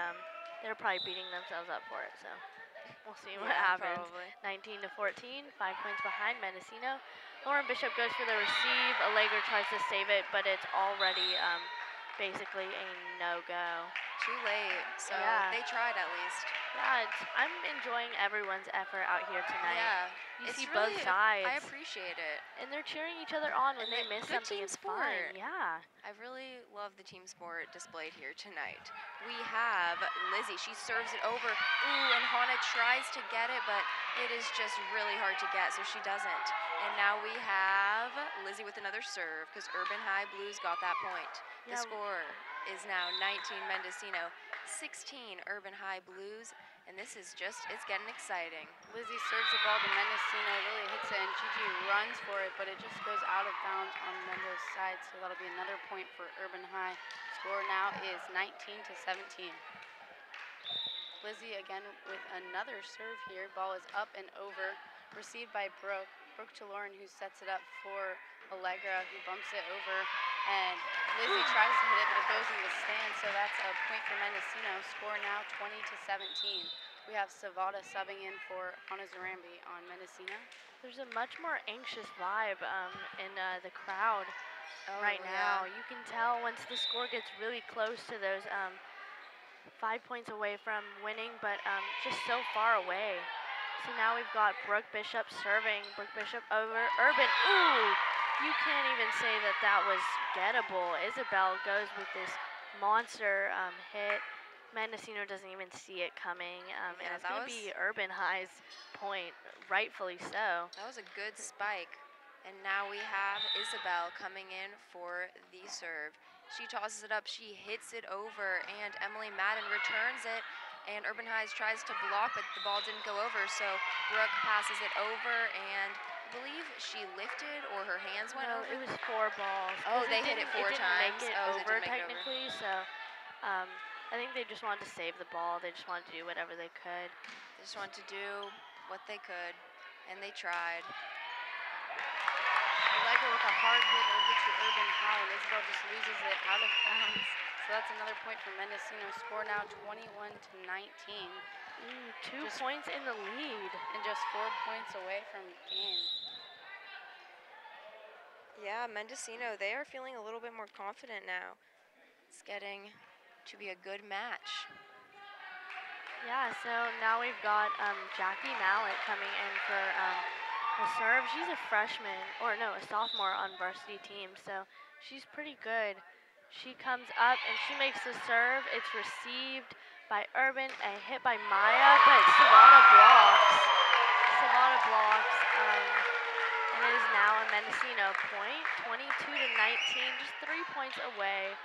they're probably beating themselves up for it. So we'll see what happens. 19-14, 5 points behind Mendocino. Lauren Bishop goes for the receive. Allegra tries to save it, but it's already basically a no-go. Too late, so they tried at least. Yeah, I'm enjoying everyone's effort out here tonight. Yeah, you see both sides. I appreciate it. And they're cheering each other on when they miss something. It's fun. Yeah. I really love the team sport displayed here tonight. We have Lizzie. She serves it over. Ooh, and Hannah tries to get it, but it is just really hard to get, so she doesn't. And now we have Lizzie with another serve, because Urban High Blues got that point. The score is now 19 Mendocino, 16 Urban High Blues, and this is it's getting exciting. Lizzie serves the ball to Mendocino, Lily hits it, and Gigi runs for it, but it just goes out of bounds on Mendo's side, so that'll be another point for Urban High. Score now is 19-17. Lizzie again with another serve here. Ball is up and over, received by Brooke. Brooke to Lauren, who sets it up for Allegra, who bumps it over, and Lizzie tries to hit it, but it goes in the stand, so that's a point for Mendocino. Score now 20-17. We have Savada subbing in for Hannah Zarambi on Mendocino. There's a much more anxious vibe in the crowd right now. You can tell once the score gets really close to those 5 points away from winning, but just so far away. So now we've got Brooke Bishop serving. Brooke Bishop over Urban. Ooh, you can't even say that was gettable. Isabel goes with this monster hit. Mendocino doesn't even see it coming, and it's going to be Urban High's point, rightfully so. That was a good spike. And now we have Isabel coming in for the serve. She tosses it up, she hits it over, and Emily Madden returns it. And Urban High tries to block, but the ball didn't go over, so Brooke passes it over, and believe she lifted or her hands went No, over. it was 4 balls. Oh, they hit it 4 times. times. It didn't make it Oh, over it didn't make it over. technically, so I think they just wanted to save the ball. They just wanted to do whatever they could. They just wanted to do what they could, and they tried. Tiebreaker with a hard hit over to Urban High, and Isabel just loses it out of bounds. So that's another point for Mendocino. Score now 21-19. Ooh, 2 points in the lead. And just 4 points away from game. Yeah, Mendocino, they are feeling a little bit more confident now. It's getting to be a good match. Yeah, so now we've got Jackie Mallett coming in for a serve. She's a freshman, or no, a sophomore on varsity team, so she's pretty good. She comes up and she makes the serve. It's received by Urban, a hit by Maya, but Savannah blocks. And it is now a Mendocino point, 22-19, just 3 points away.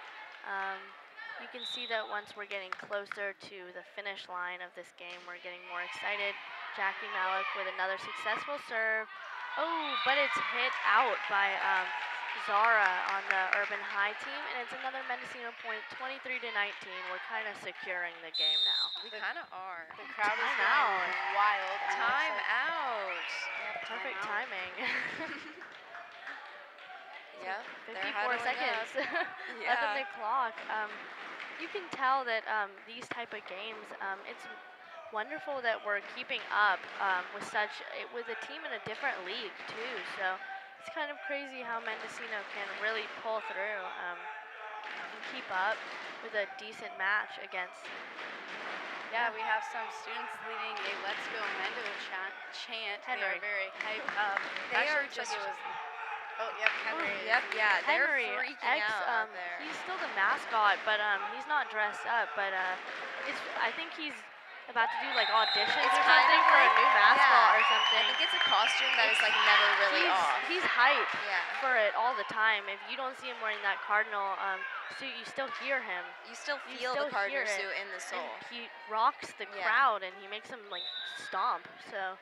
You can see that once we're getting closer to the finish line of this game, we're getting more excited. Jackie Malik with another successful serve. Oh, but it's hit out by Zara on the Urban High team, and it's another Mendocino point, 23-19. We're kind of securing the game now. We kind of are. The crowd is Time out. going wild. Time out. Yeah, Perfect timing. Yep, 54 seconds left on the clock. You can tell that these type of games, it's wonderful that we're keeping up with a team in a different league too. So it's kind of crazy how Mendocino can really pull through and keep up with a decent match against. Yeah, we have some students leading a "Let's Go Mendo" chant. Henry. They are very hyped up. They are Actually, looks just. like it was. Oh, yep, Henry. Yep, yeah, they're Henry, freaking out there. He's still the mascot, but he's not dressed up. But I think he's about to do like auditions or something for a new mascot or something. I think it's a costume that is like never really off. He's hype Yeah. for it all the time. If you don't see him wearing that Cardinal suit, you still hear him. You still feel the Cardinal suit in the soul. And he rocks the crowd and he makes them like stomp. So.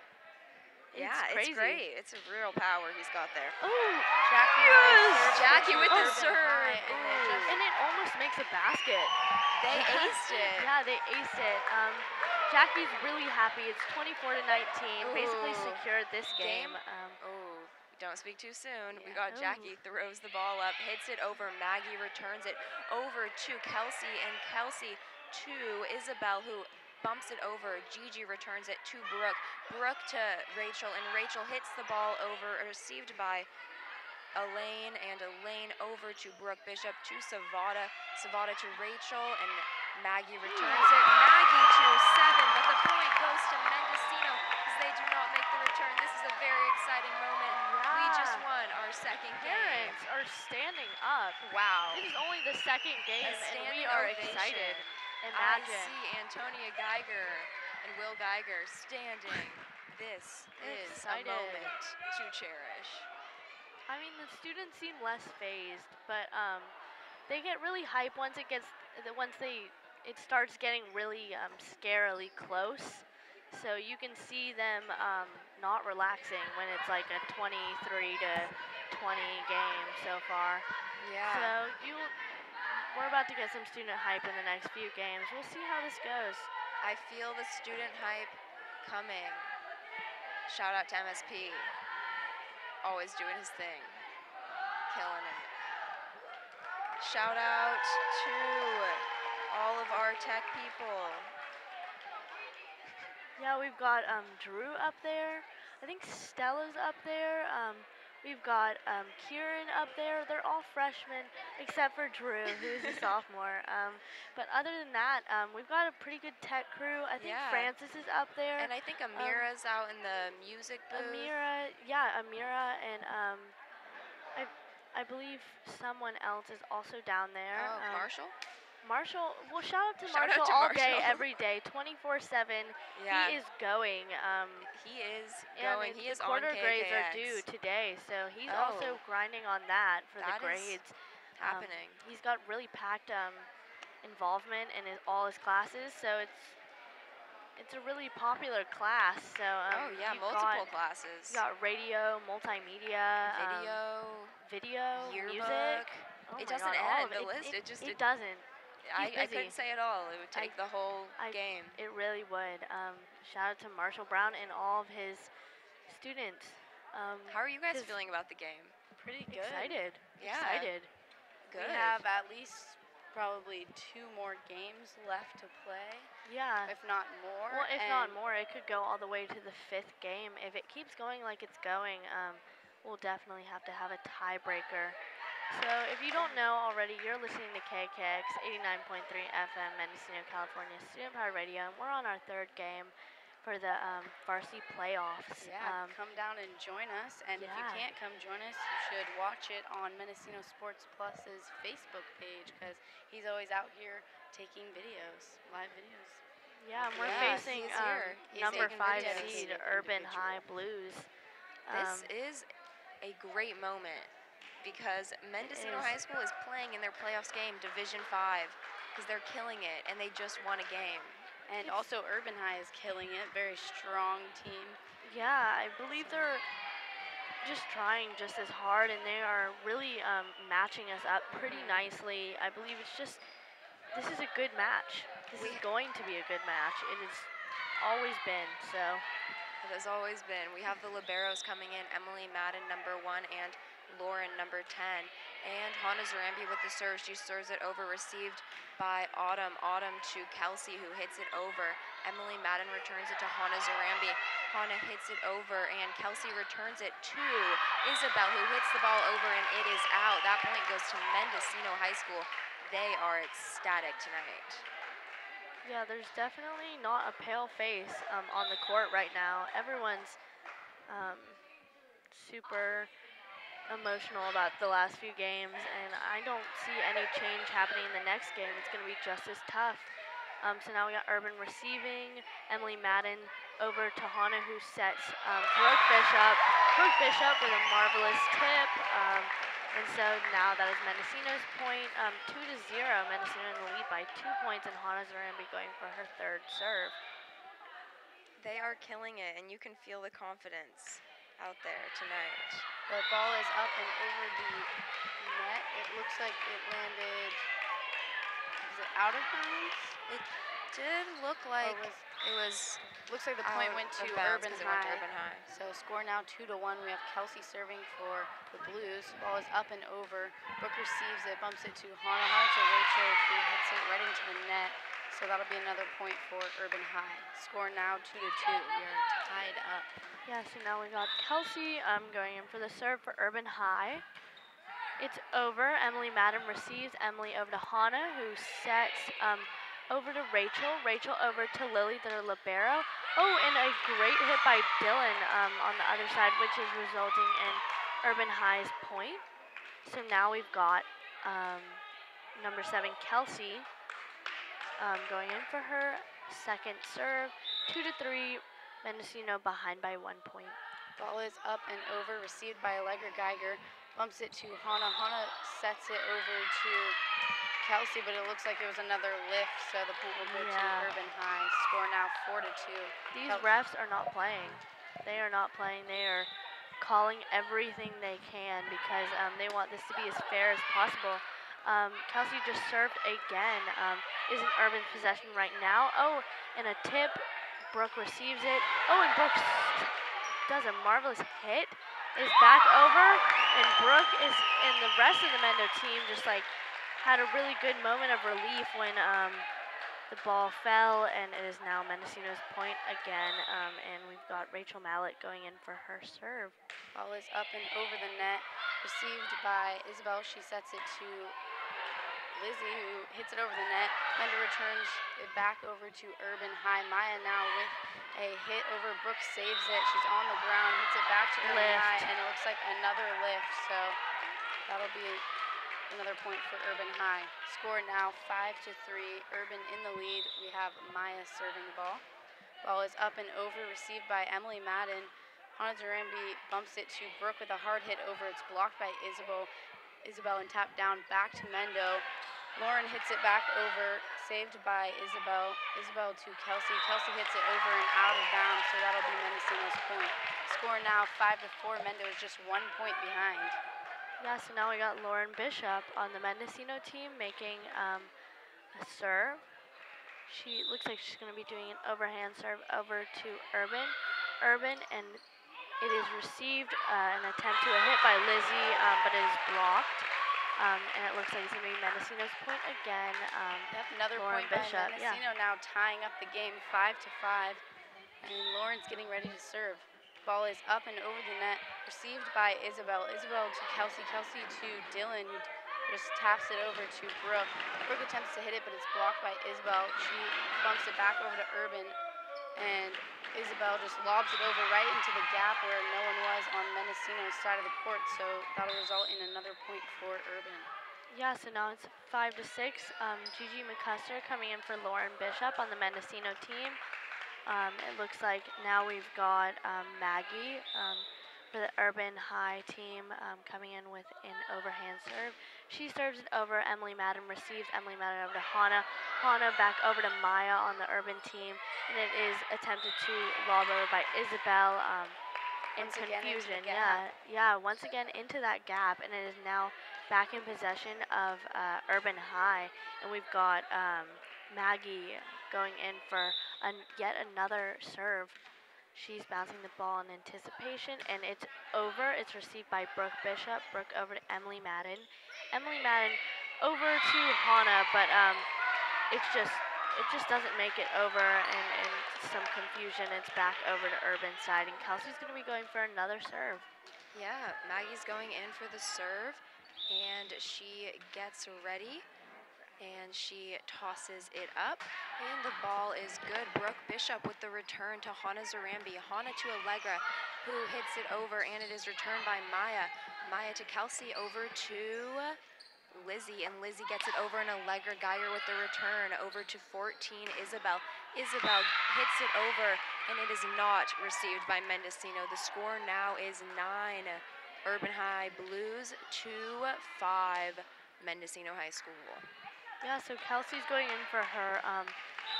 Yeah, it's it's great. It's a real power he's got there. Oh, Jackie with the serve. And it almost makes a basket. They aced it. Yeah, they aced it. Jackie's really happy. It's 24-19. Basically secured this game. Don't speak too soon. We got Jackie throws the ball up, hits it over. Maggie returns it over to Kelsey, and Kelsey to Isabel, who bumps it over. Gigi returns it to Brooke. Brooke to Rachel, and Rachel hits the ball over, received by Elaine, and Elaine over to Brooke Bishop to Savada. Savada to Rachel, and Maggie returns it. Maggie to 7, but the point goes to Mendocino as they do not make the return. This is a very exciting moment. Yeah. We just won our second game. Parents are standing up. Wow. This is only the second game, and we are excited. I Imagine. see Antonia Geiger and Will Geiger standing. This is a moment to cherish. I mean, the students seem less phased, but they get really hype once it starts getting really scarily close. So you can see them not relaxing when it's like a 23-20 game so far. Yeah. So we're about to get some student hype in the next few games. We'll see how this goes. I feel the student hype coming. Shout out to MSP. Always doing his thing. Killing it. Shout out to all of our tech people. Yeah, we've got Drew up there. I think Stella's up there. We've got Keiran up there. They're all freshmen except for Drew, who's a sophomore. But other than that, we've got a pretty good tech crew. I think Francis is up there. And I think Amira's out in the music booth. Amira, and I believe someone else is also down there. Oh, Marshall? Marshall, well, shout out to Marshall all day, every day, 24/7. Yeah. He is going. He is going. He is on quarter KAKX. grades are due today, so he's also grinding on that for the grades. Happening. He's got really packed involvement in all his classes, so it's a really popular class. So oh yeah, multiple classes. You got radio, multimedia, video, yearbook. music. Oh it my doesn't God, end. The list. It doesn't. I couldn't say it all. It would take the whole game. It really would. Shout out to Marshall Brown and all of his students. How are you guys feeling about the game? Pretty good. Excited. Yeah. Excited. Good. We have at least probably 2 more games left to play. Yeah. If not more. Well, if not more, it could go all the way to the 5th game. If it keeps going like it's going, we'll definitely have to have a tiebreaker. So if you don't know already, you're listening to KAKX 89.3 FM, Mendocino, California, student-powered radio, and we're on our 3rd game for the varsity playoffs. Yeah, come down and join us. And if you can't come join us, you should watch it on Mendocino Sports Plus's Facebook page, because he's always out here taking videos, live videos. Yeah, and we're facing number 5 seed Urban High Blues. This is a great moment, because Mendocino High School is playing in their playoffs game, Division 5, because they're killing it, and they just won a game. And also Urban High is killing it, very strong team. Yeah, I believe they're just trying just as hard, and they are really matching us up pretty nicely. I believe this is a good match. This is going to be a good match. It has always been, so. It has always been. We have the liberos coming in, Emily Madden, number 1, and Lauren, number 10. And Hannah Zarambi with the serve. She serves it over, received by Autumn. Autumn to Kelsey, who hits it over. Emily Madden returns it to Hannah Zarambi. Hannah hits it over, and Kelsey returns it to Isabel, who hits the ball over, and it is out. That point goes to Mendocino High School. They are ecstatic tonight. Yeah, there's definitely not a pale face on the court right now. Everyone's super emotional about the last few games, and I don't see any change happening in the next game. It's going to be just as tough. So now we got Urban receiving, Emily Madden over to Hannah, who sets Brooke Bishop. Brooke Bishop with a marvelous tip. And so now that is Mendocino's point, 2-0. Mendocino in the lead by 2 points, and Hannah Zarambi going for her 3rd serve. They are killing it, and you can feel the confidence out there tonight. The ball is up and over the net. It looks like it landed, is it out of bounds? It did look like it was. Looks like the point went to Urban High. So score now 2-1. We have Kelsey serving for the Blues. Ball is up and over. Brooke receives it, bumps it to Hannah. Hannah to Rachel, who hits it right into the net. So that'll be another point for Urban High. Score now 2-2. We are tied up. Yeah, so now we got Kelsey going in for the serve for Urban High. It's over. Emily Madden receives. Emily over to Hannah, who sets over to Rachel. Rachel over to Lily, their libero. Oh, and a great hit by Dylan on the other side, which is resulting in Urban High's point. So now we've got number 7, Kelsey, going in for her 2nd serve. 2-3, Mendocino behind by 1 point. Ball is up and over, received by Allegra Geiger. Bumps it to Hannah. Hannah sets it over to Kelsey, but it looks like it was another lift, so the point will go to Urban High. Score now 4-2. These refs are not playing. They are not playing. They are calling everything they can because they want this to be as fair as possible. Kelsey just served again. Is in Urban's possession right now. Oh, and a tip. Brooke receives it. Oh, and Brooke does a marvelous hit. Is back over, and Brooke is, and the rest of the Mendo team just like had a really good moment of relief when the ball fell, and it is now Mendocino's point again, and we've got Rachel Mallett going in for her serve. Ball is up and over the net, received by Isabel. She sets it to Lizzie, who hits it over the net. Mendo returns it back over to Urban High. Maya now with a hit over. Brooke saves it. She's on the ground, hits it back to Urban High, and it looks like another lift, so that'll be another point for Urban High. Score now 5-3. Urban in the lead. We have Maya serving the ball. Ball is up and over, received by Emily Madden. Hannah Zarambi bumps it to Brooke with a hard hit over. It's blocked by Isabel and tapped down back to Mendo. Lauren hits it back over, saved by Isabel. Isabel to Kelsey. Kelsey hits it over and out of bounds, so that'll be Mendocino's point. Score now 5-4. Mendo is just 1 point behind. Yeah, so now we got Lauren Bishop on the Mendocino team making a serve. She looks like she's going to be doing an overhand serve over to Urban, and it is received, an attempt to a hit by Lizzie, but it is blocked. And it looks like it's going to be Mendocino's point again. Yep, another Lauren point Bishop, by Mendocino, now tying up the game 5-5. And Lauren's getting ready to serve. Ball is up and over the net, received by Isabel. Isabel to Kelsey. Kelsey to Dylan, who just taps it over to Brooke. Brooke attempts to hit it, but it's blocked by Isabel. She bumps it back over to Urban, and Isabel just lobs it over right into the gap where no one was on Mendocino's side of the court, so that'll result in another point for Urban. Yeah, so now it's 5-6. Gigi McCusker coming in for Lauren Bishop on the Mendocino team. It looks like now we've got Maggie for the Urban High team coming in with an overhand serve. She serves it over. Emily Madden receives. Emily Madden over to Hannah. Hannah back over to Maya on the Urban team. And it is attempted to lob over by Isabel in Once again into the confusion. gap. Yeah, once again into that gap. And it is now back in possession of Urban High. And we've got Maggie going in for yet another serve. She's bouncing the ball in anticipation, and it's over. It's received by Brooke Bishop. Brooke over to Emily Madden. Emily Madden over to Hannah, but it just doesn't make it over, and some confusion. It's back over to Urban side, and Kelsey's going to be going for another serve. Yeah, Maggie's going in for the serve, and she gets ready. And she tosses it up, and the ball is good. Brooke Bishop with the return to Hannah Zarambi. Hannah to Allegra, who hits it over, and it is returned by Maya. Maya to Kelsey, over to Lizzie, and Lizzie gets it over, and Allegra Geiger with the return over to 14, Isabel. Isabel hits it over, and it is not received by Mendocino. The score now is 9, Urban High Blues, 2-5, Mendocino High School. Yeah, so Kelsey's going in for her, I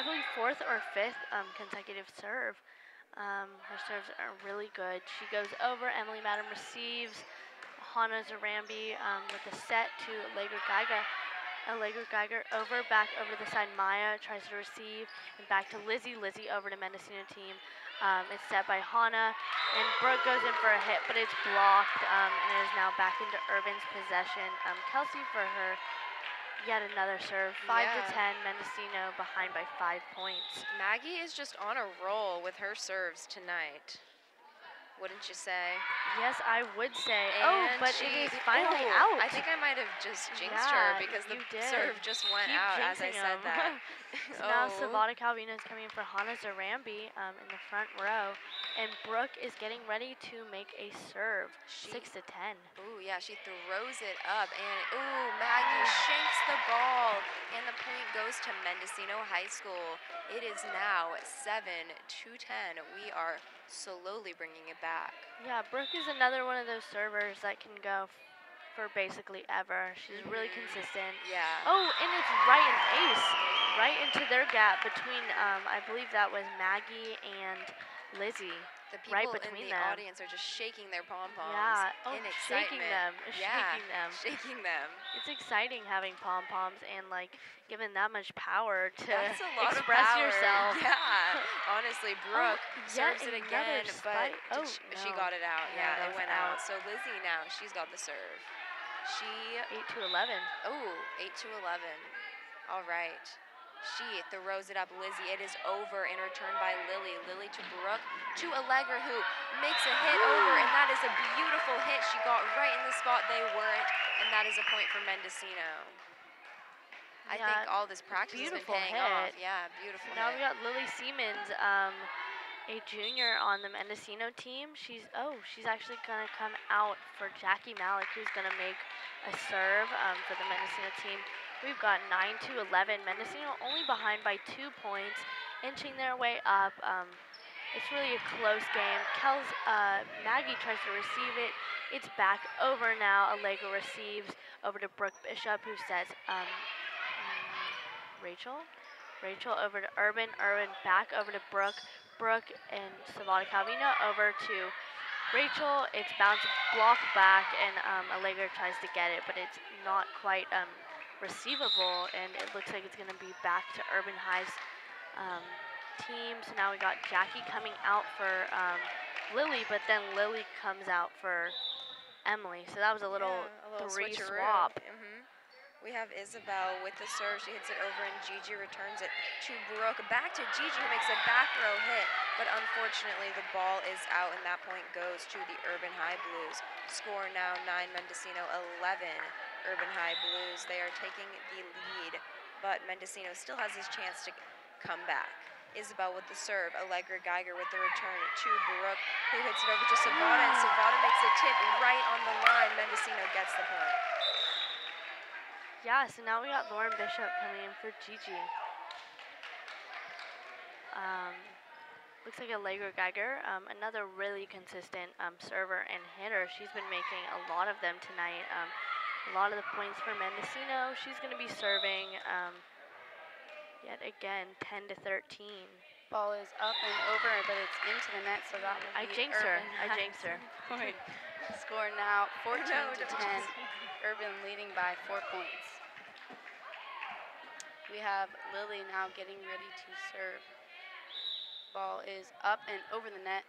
believe, 4th or 5th consecutive serve. Her serves are really good. She goes over. Emily Madden receives. Hannah Zarambi with the set to Allegra Geiger. Allegra Geiger over, back over the side. Maya tries to receive, and back to Lizzie. Lizzie over to Mendocino team. It's set by Hannah, and Brooke goes in for a hit, but it's blocked, and it is now back into Urban's possession. Kelsey for her yet another serve. 5-10, Mendocino behind by 5 points. Maggie is just on a roll with her serves tonight. Wouldn't you say? Yes, I would say. And but it is finally out. I think I might have just jinxed her because the serve just went out as I said that. So now Sakota Calvino is coming in for Hannah Zarambi in the front row. And Brooke is getting ready to make a serve, 6-10. Ooh, yeah, she throws it up, and Maggie shanks the ball, and the point goes to Mendocino High School. It is now 7-10. We are slowly bringing it back. Yeah, Brooke is another one of those servers that can go for basically ever. She's really consistent. Yeah. Oh, and it's right in ace, right into their gap between, I believe that was Maggie and Lizzie. The people right between in the audience are just shaking their pom-poms in excitement. Shaking them. It's exciting having pom-poms and like giving that much power to That's a lot express of power. yourself. Yeah, honestly, Brooke serves it another again, but she no. got it out. Yeah, it went out. So Lizzie now, she's got the serve. She 8-11. Oh, 8-11. All right. She throws it up, Lizzie. It is over and returned by Lily. Lily to Brooke, to Allegra, who makes a hit over, and that is a beautiful hit. She got right in the spot they weren't, and that is a point for Mendocino. I think all this practice has been paying off. Yeah, beautiful Now hit. we got Lily Siemens, a junior on the Mendocino team. She's actually gonna come out for Jackie Malik, who's gonna make a serve for the Mendocino team. We've got 9-11. Mendocino only behind by 2 points, inching their way up. It's really a close game. Maggie tries to receive it. It's back over now. Allegra receives over to Brooke Bishop, who sets Rachel. Rachel over to Urban. Urban back over to Brooke. Brooke and Sakota Calvino over to Rachel. It's bounced, blocked back, and Allegra tries to get it, but it's not quite receivable, and it looks like it's going to be back to Urban High's team. So now we got Jackie coming out for Lily, but then Lily comes out for Emily. So that was a little three swap. We have Isabel with the serve. She hits it over, and Gigi returns it to Brooke. Back to Gigi, who makes a back row hit, but unfortunately the ball is out, and that point goes to the Urban High Blues. Score now 9 Mendocino, 11 Urban High Blues. They are taking the lead, but Mendocino still has his chance to come back. Isabel with the serve, Allegra Geiger with the return to Brooke, who hits it over to Sakota, and Sakota makes a tip right on the line. Mendocino gets the point. Yeah, so now we got Lauren Bishop coming in for Gigi. Looks like Allegra Geiger, another really consistent server and hitter. She's been making a lot of them tonight. A lot of the points for Mendocino. She's going to be serving yet again, 10 to 13. Ball is up and over, but it's into the net, so that will be jinxed her. Urban I jinxed her. Point. Score now 14 to 10. Urban leading by 4 points. We have Lily now getting ready to serve. Ball is up and over the net.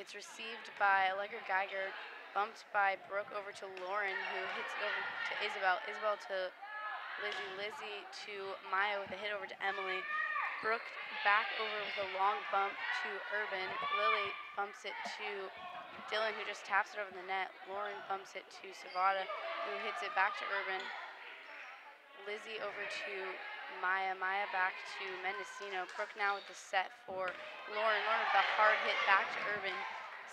It's received by Allegra Geiger, bumped by Brooke over to Lauren, who hits it over to Isabel. Isabel to Lizzie. Lizzie to Maya with a hit over to Emily. Brooke back over with a long bump to Urban. Lily bumps it to Dylan, who just taps it over the net. Lauren bumps it to Sakota, who hits it back to Urban. Lizzie over to Maya. Maya back to Mendocino. Brooke now with the set for Lauren. Lauren with a hard hit back to Urban.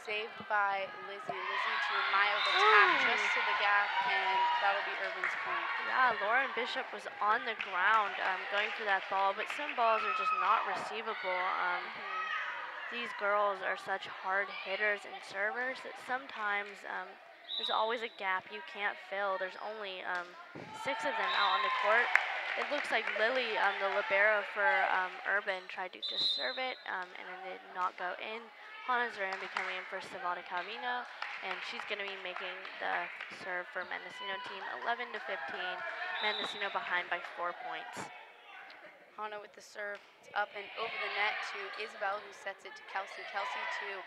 Saved by Lizzie. Lizzie to Maya with a tap just to the gap, and that'll be Urban's point. Yeah, Lauren Bishop was on the ground going for that ball, but some balls are just not receivable. These girls are such hard hitters and servers that sometimes there's always a gap you can't fill. There's only 6 of them out on the court. It looks like Lily, the libero for Urban, tried to just serve it, and it did not go in. Hannah Zarambi coming in for Sakota Calvino, and she's going to be making the serve for Mendocino team 11 to 15. Mendocino behind by 4 points. Hannah with the serve. It's up and over the net to Isabel, who sets it to Kelsey. Kelsey to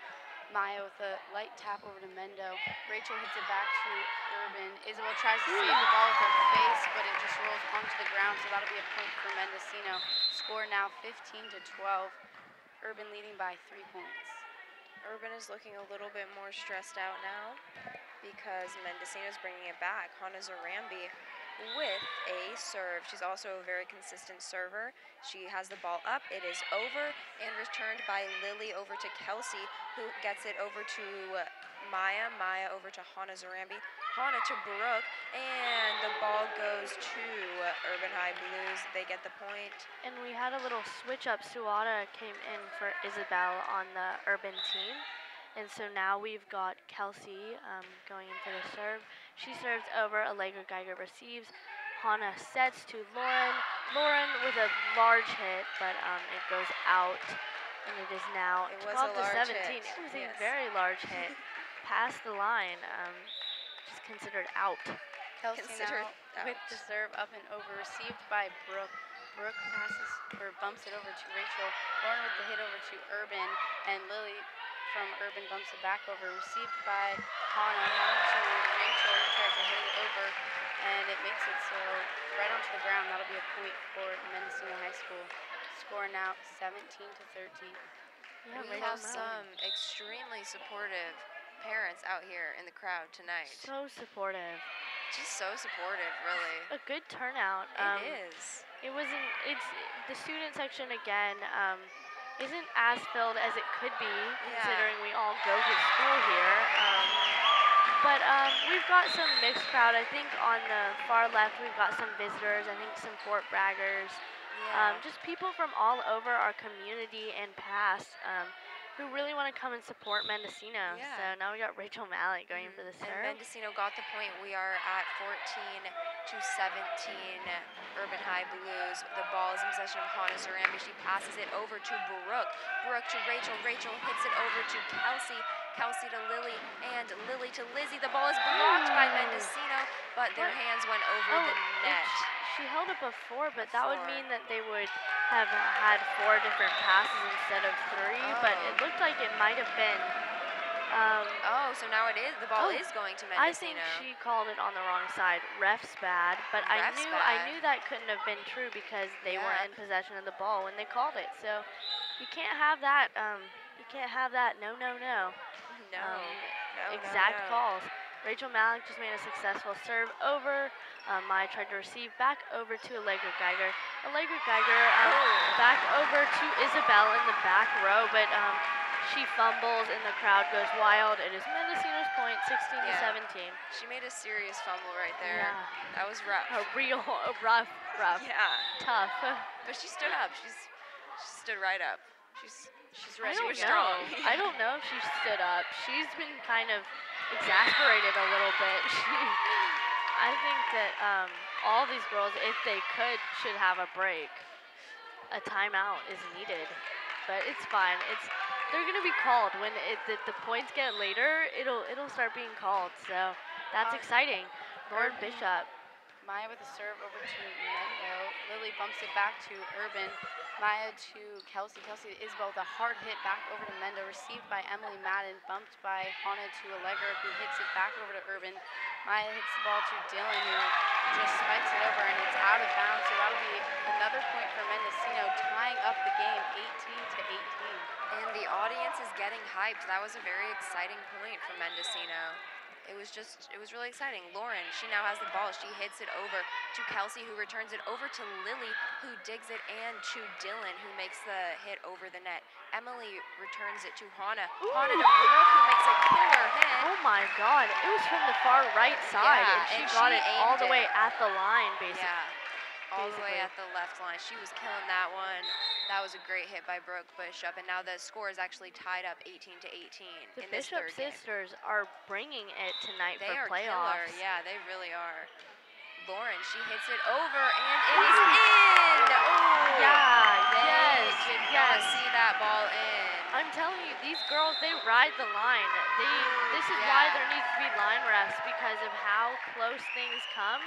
Maya with a light tap over to Mendo. Rachel hits it back to Urban. Isabel tries to save the ball with her face, but it just rolls onto the ground, so that'll be a point for Mendocino. Score now 15 to 12. Urban leading by 3 points. Urban is looking a little bit more stressed out now because Mendocino's bringing it back. Hannah Zarambi with a serve. She's also a very consistent server. She has the ball up. It is over and returned by Lily over to Kelsey, who gets it over to Maya. Maya over to Hannah Zarambi. Hannah to Brooke, and the ball goes to Urban High Blues. They get the point. And we had a little switch up. Suwada came in for Isabel on the Urban team. And so now we've got Kelsey going in for the serve. She serves over, Allegra Geiger receives. Hannah sets to Lauren. Lauren with a large hit, but it goes out. And it is now 12 to 17. Hit. It was a very large hit. Past the line, just considered out. Kelsey now with the serve up and over, received by Brooke. Brooke passes or bumps it over to Rachel. Lauren with the hit over to Urban, and Lily from Urban bumps it back over, received by Hannah. Hannah to Rachel, who tries to hit it over, and it makes it so right onto the ground. That'll be a point for Mendocino High School. Score now 17 to 13. Yeah, we have some extremely supportive parents out here in the crowd tonight. So supportive. Just so supportive, really. A good turnout. It is. It's the student section again. Isn't as filled as it could be, considering we all go to school here. But we've got some mixed crowd. I think on the far left we've got some visitors. I think some Fort Braggers. Just people from all over our community and past who really want to come and support Mendocino. So now we got Rachel Mallett going for the serve. And Mendocino got the point. We are at 14 to 17, Urban High Blues. The ball is in possession of Hannah Zarambi. She passes it over to Brooke. Brooke to Rachel. Rachel hits it over to Kelsey. Kelsey to Lily, and Lily to Lizzie. The ball is blocked by Mendocino, but their hands went over the net. She held up a 4, but that would mean that they would have had 4 different passes instead of 3, but it looked like it might have been. So now it is. The ball is going to Mendocino. I think she called it on the wrong side. Ref's bad, but I knew that couldn't have been true because they weren't in possession of the ball when they called it. So you can't have that. You can't have that. No. Exact calls. Rachel Malik just made a successful serve over. Maya tried to receive back over to Allegra Geiger. Allegra Geiger back over to Isabel in the back row, but she fumbles and the crowd goes wild. It is Mendocino's point, 16-17. She made a serious fumble right there. Yeah. That was rough. Rough. Yeah. Tough. But she stood up. She stood right up. She's ready. I don't She was know. strong. I don't know if she stood up. She's been kind of exasperated a little bit. I think that all these girls, if they could, should have a break. A timeout is needed, but it's fine. They're gonna be called when the points get later. It'll start being called. So that's exciting. Lauren Bishop. Maya with a serve over to Mendo. Lily bumps it back to Urban. Maya to Kelsey. Kelsey to Isabel with a hard hit back over to Mendo. Received by Emily Madden. Bumped by Hannah to Allegra, who hits it back over to Urban. Maya hits the ball to Dylan, who just spikes it over, and it's out of bounds. So that'll be another point for Mendocino, tying up the game 18-18. And the audience is getting hyped. That was a very exciting point for Mendocino. It was really exciting. Lauren, she now has the ball. She hits it over to Kelsey, who returns it over to Lily, who digs it, and to Dylan, who makes the hit over the net. Emily returns it to Hannah. Hannah to Brooke, who makes a killer hit. Oh my God, it was from the far right side, and she got it all the way at the line, basically. Yeah, all the way at the left line. She was killing that one. That was a great hit by Brooke Bishop, and now the score is actually tied up 18-18 The in this Bishop third game. sisters are bringing it tonight They for are playoffs. killer. Yeah, they really are. Lauren, she hits it over, and it is in! Oh, Yeah, did not see that ball in. I'm telling you, these girls, they ride the line. This is why there needs to be line refs, because of how close things come.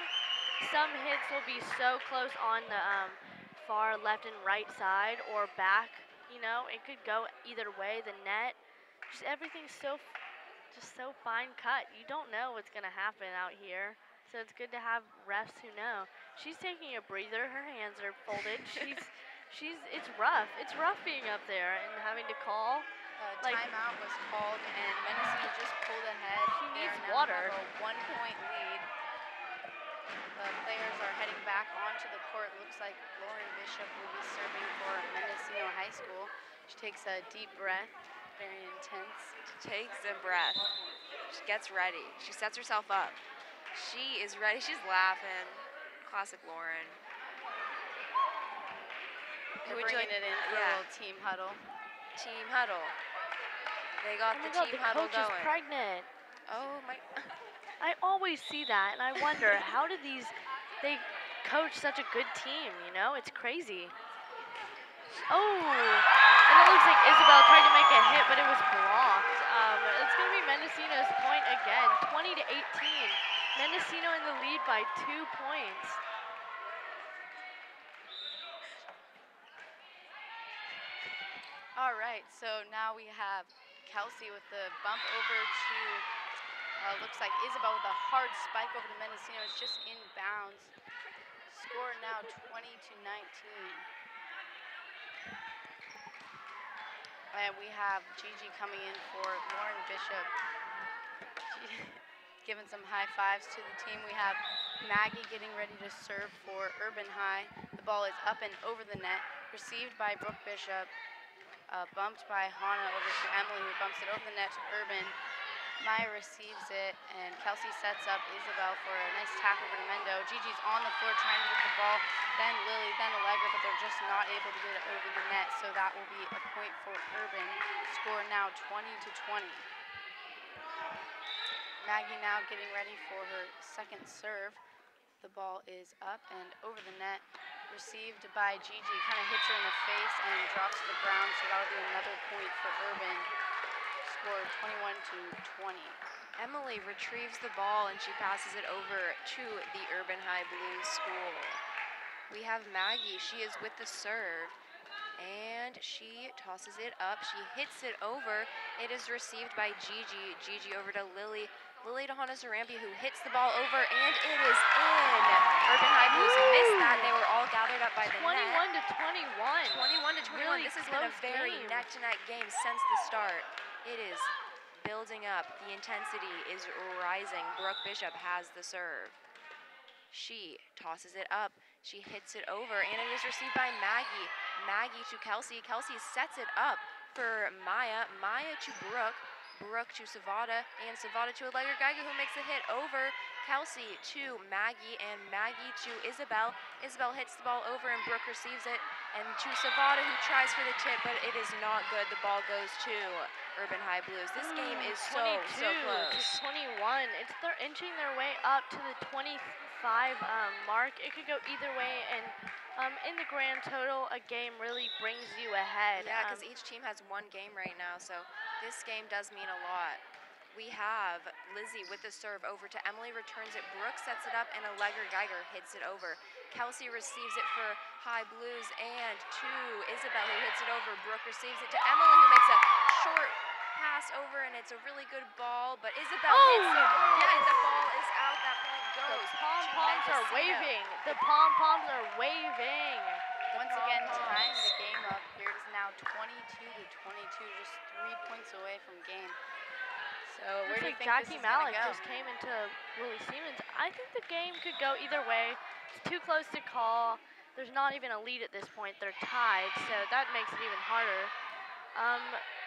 Some hits will be so close on the far left and right side or back. You know, it could go either way. The net, just everything's so fine cut. You don't know what's gonna happen out here. So it's good to have refs who know. She's taking a breather. Her hands are folded. It's rough. It's rough being up there and having to call. Timeout was called, and Mendocino just pulled ahead. She needs They now water. have a 1-point lead. The players are heading back onto the court. Looks like Lauren Bishop will be serving for Mendocino High School. She takes a deep breath, very intense. Takes a breath. She gets ready. She sets herself up. She is ready. She's laughing. Classic Lauren. They're bringing it in for a little team huddle. Team huddle. They got the team huddle coach going. is pregnant. Oh my. I always see that, and I wonder, how do they coach such a good team, you know? It's crazy. Oh, and it looks like Isabel tried to make a hit, but it was blocked. It's going to be Mendocino's point again, 20-18. Mendocino in the lead by 2 points. All right, so now we have Kelsey with the bump over to, looks like Isabel with a hard spike over to Mendocino. It's just in bounds. Score now 20-19. And we have Gigi coming in for Lauren Bishop. Giving some high fives to the team. We have Maggie getting ready to serve for Urban High. The ball is up and over the net. Received by Brooke Bishop. Bumped by Hannah over to Emily, who bumps it over the net to Urban. Maya receives it, and Kelsey sets up Isabel for a nice tap over to Mendo. Gigi's on the floor trying to get the ball, then Lily, then Allegra, but they're just not able to get it over the net, so that will be a point for Urban. Score now 20-20. Maggie now getting ready for her second serve. The ball is up and over the net, received by Gigi. Kind of hits her in the face and drops to the ground, so that'll be another point for Urban. Score 21-20. Emily retrieves the ball and she passes it over to the Urban High Blues school. We have Maggie. She is with the serve and she tosses it up. She hits it over. It is received by Gigi. Gigi over to Lily. Lily to Hanasarambi, who hits the ball over, and it is in. Urban High Blues missed that. They were all gathered up by the net. 21-21. 21-21. Really This has been a very neck-to-neck game since the start. It is building up. The intensity is rising. Brooke Bishop has the serve. She tosses it up. She hits it over, and it is received by Maggie. Maggie to Kelsey. Kelsey sets it up for Maya. Maya to Brooke. Brooke to Savada, and Savada to Allegra Geiger, who makes a hit over. Kelsey to Maggie, and Maggie to Isabel. Isabel hits the ball over, and Brooke receives it. And to Savada, who tries for the tip, but it is not good. The ball goes to Urban High Blues. This game is so close. To 21. They're inching their way up to the 25 mark. It could go either way, and in the grand total, a game really brings you ahead. Yeah, because each team has one game right now, so this game does mean a lot. We have Lizzie with the serve over to Emily, returns it. Brooke sets it up, and Allegra Geiger hits it over. Kelsey receives it for High Blues, and to Isabel, who hits it over. Brooke receives it to Emily, who makes a short pass over, and it's a really good ball, but Isabel hits it. Yeah, the ball is out. That point goes. The pom-poms are waving. The pom-poms are waving. Once again, tying the game up. Here it is now 22-22, just 3 points away from game. So where do you think Jackie this is gonna Malik go? just came into Lily Siemens. I think the game could go either way. It's too close to call. There's not even a lead at this point. They're tied, so that makes it even harder.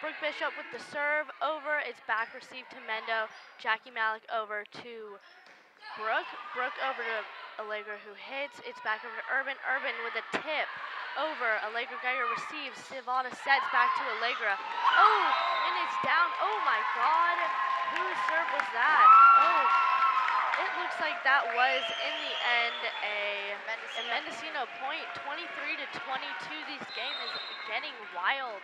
Brooke Bishop with the serve over. It's back received to Mendo. Jackie Malik over to Brooke. Brooke over to Allegra, who hits. It's back over to Urban. Urban with a tip over. Allegra Geiger receives. Savada sets back to Allegra. Oh, and it's down. Oh my God. Whose serve was that? Oh, it looks like that was in the end a Mendocino point. 23-22. This game is getting wild.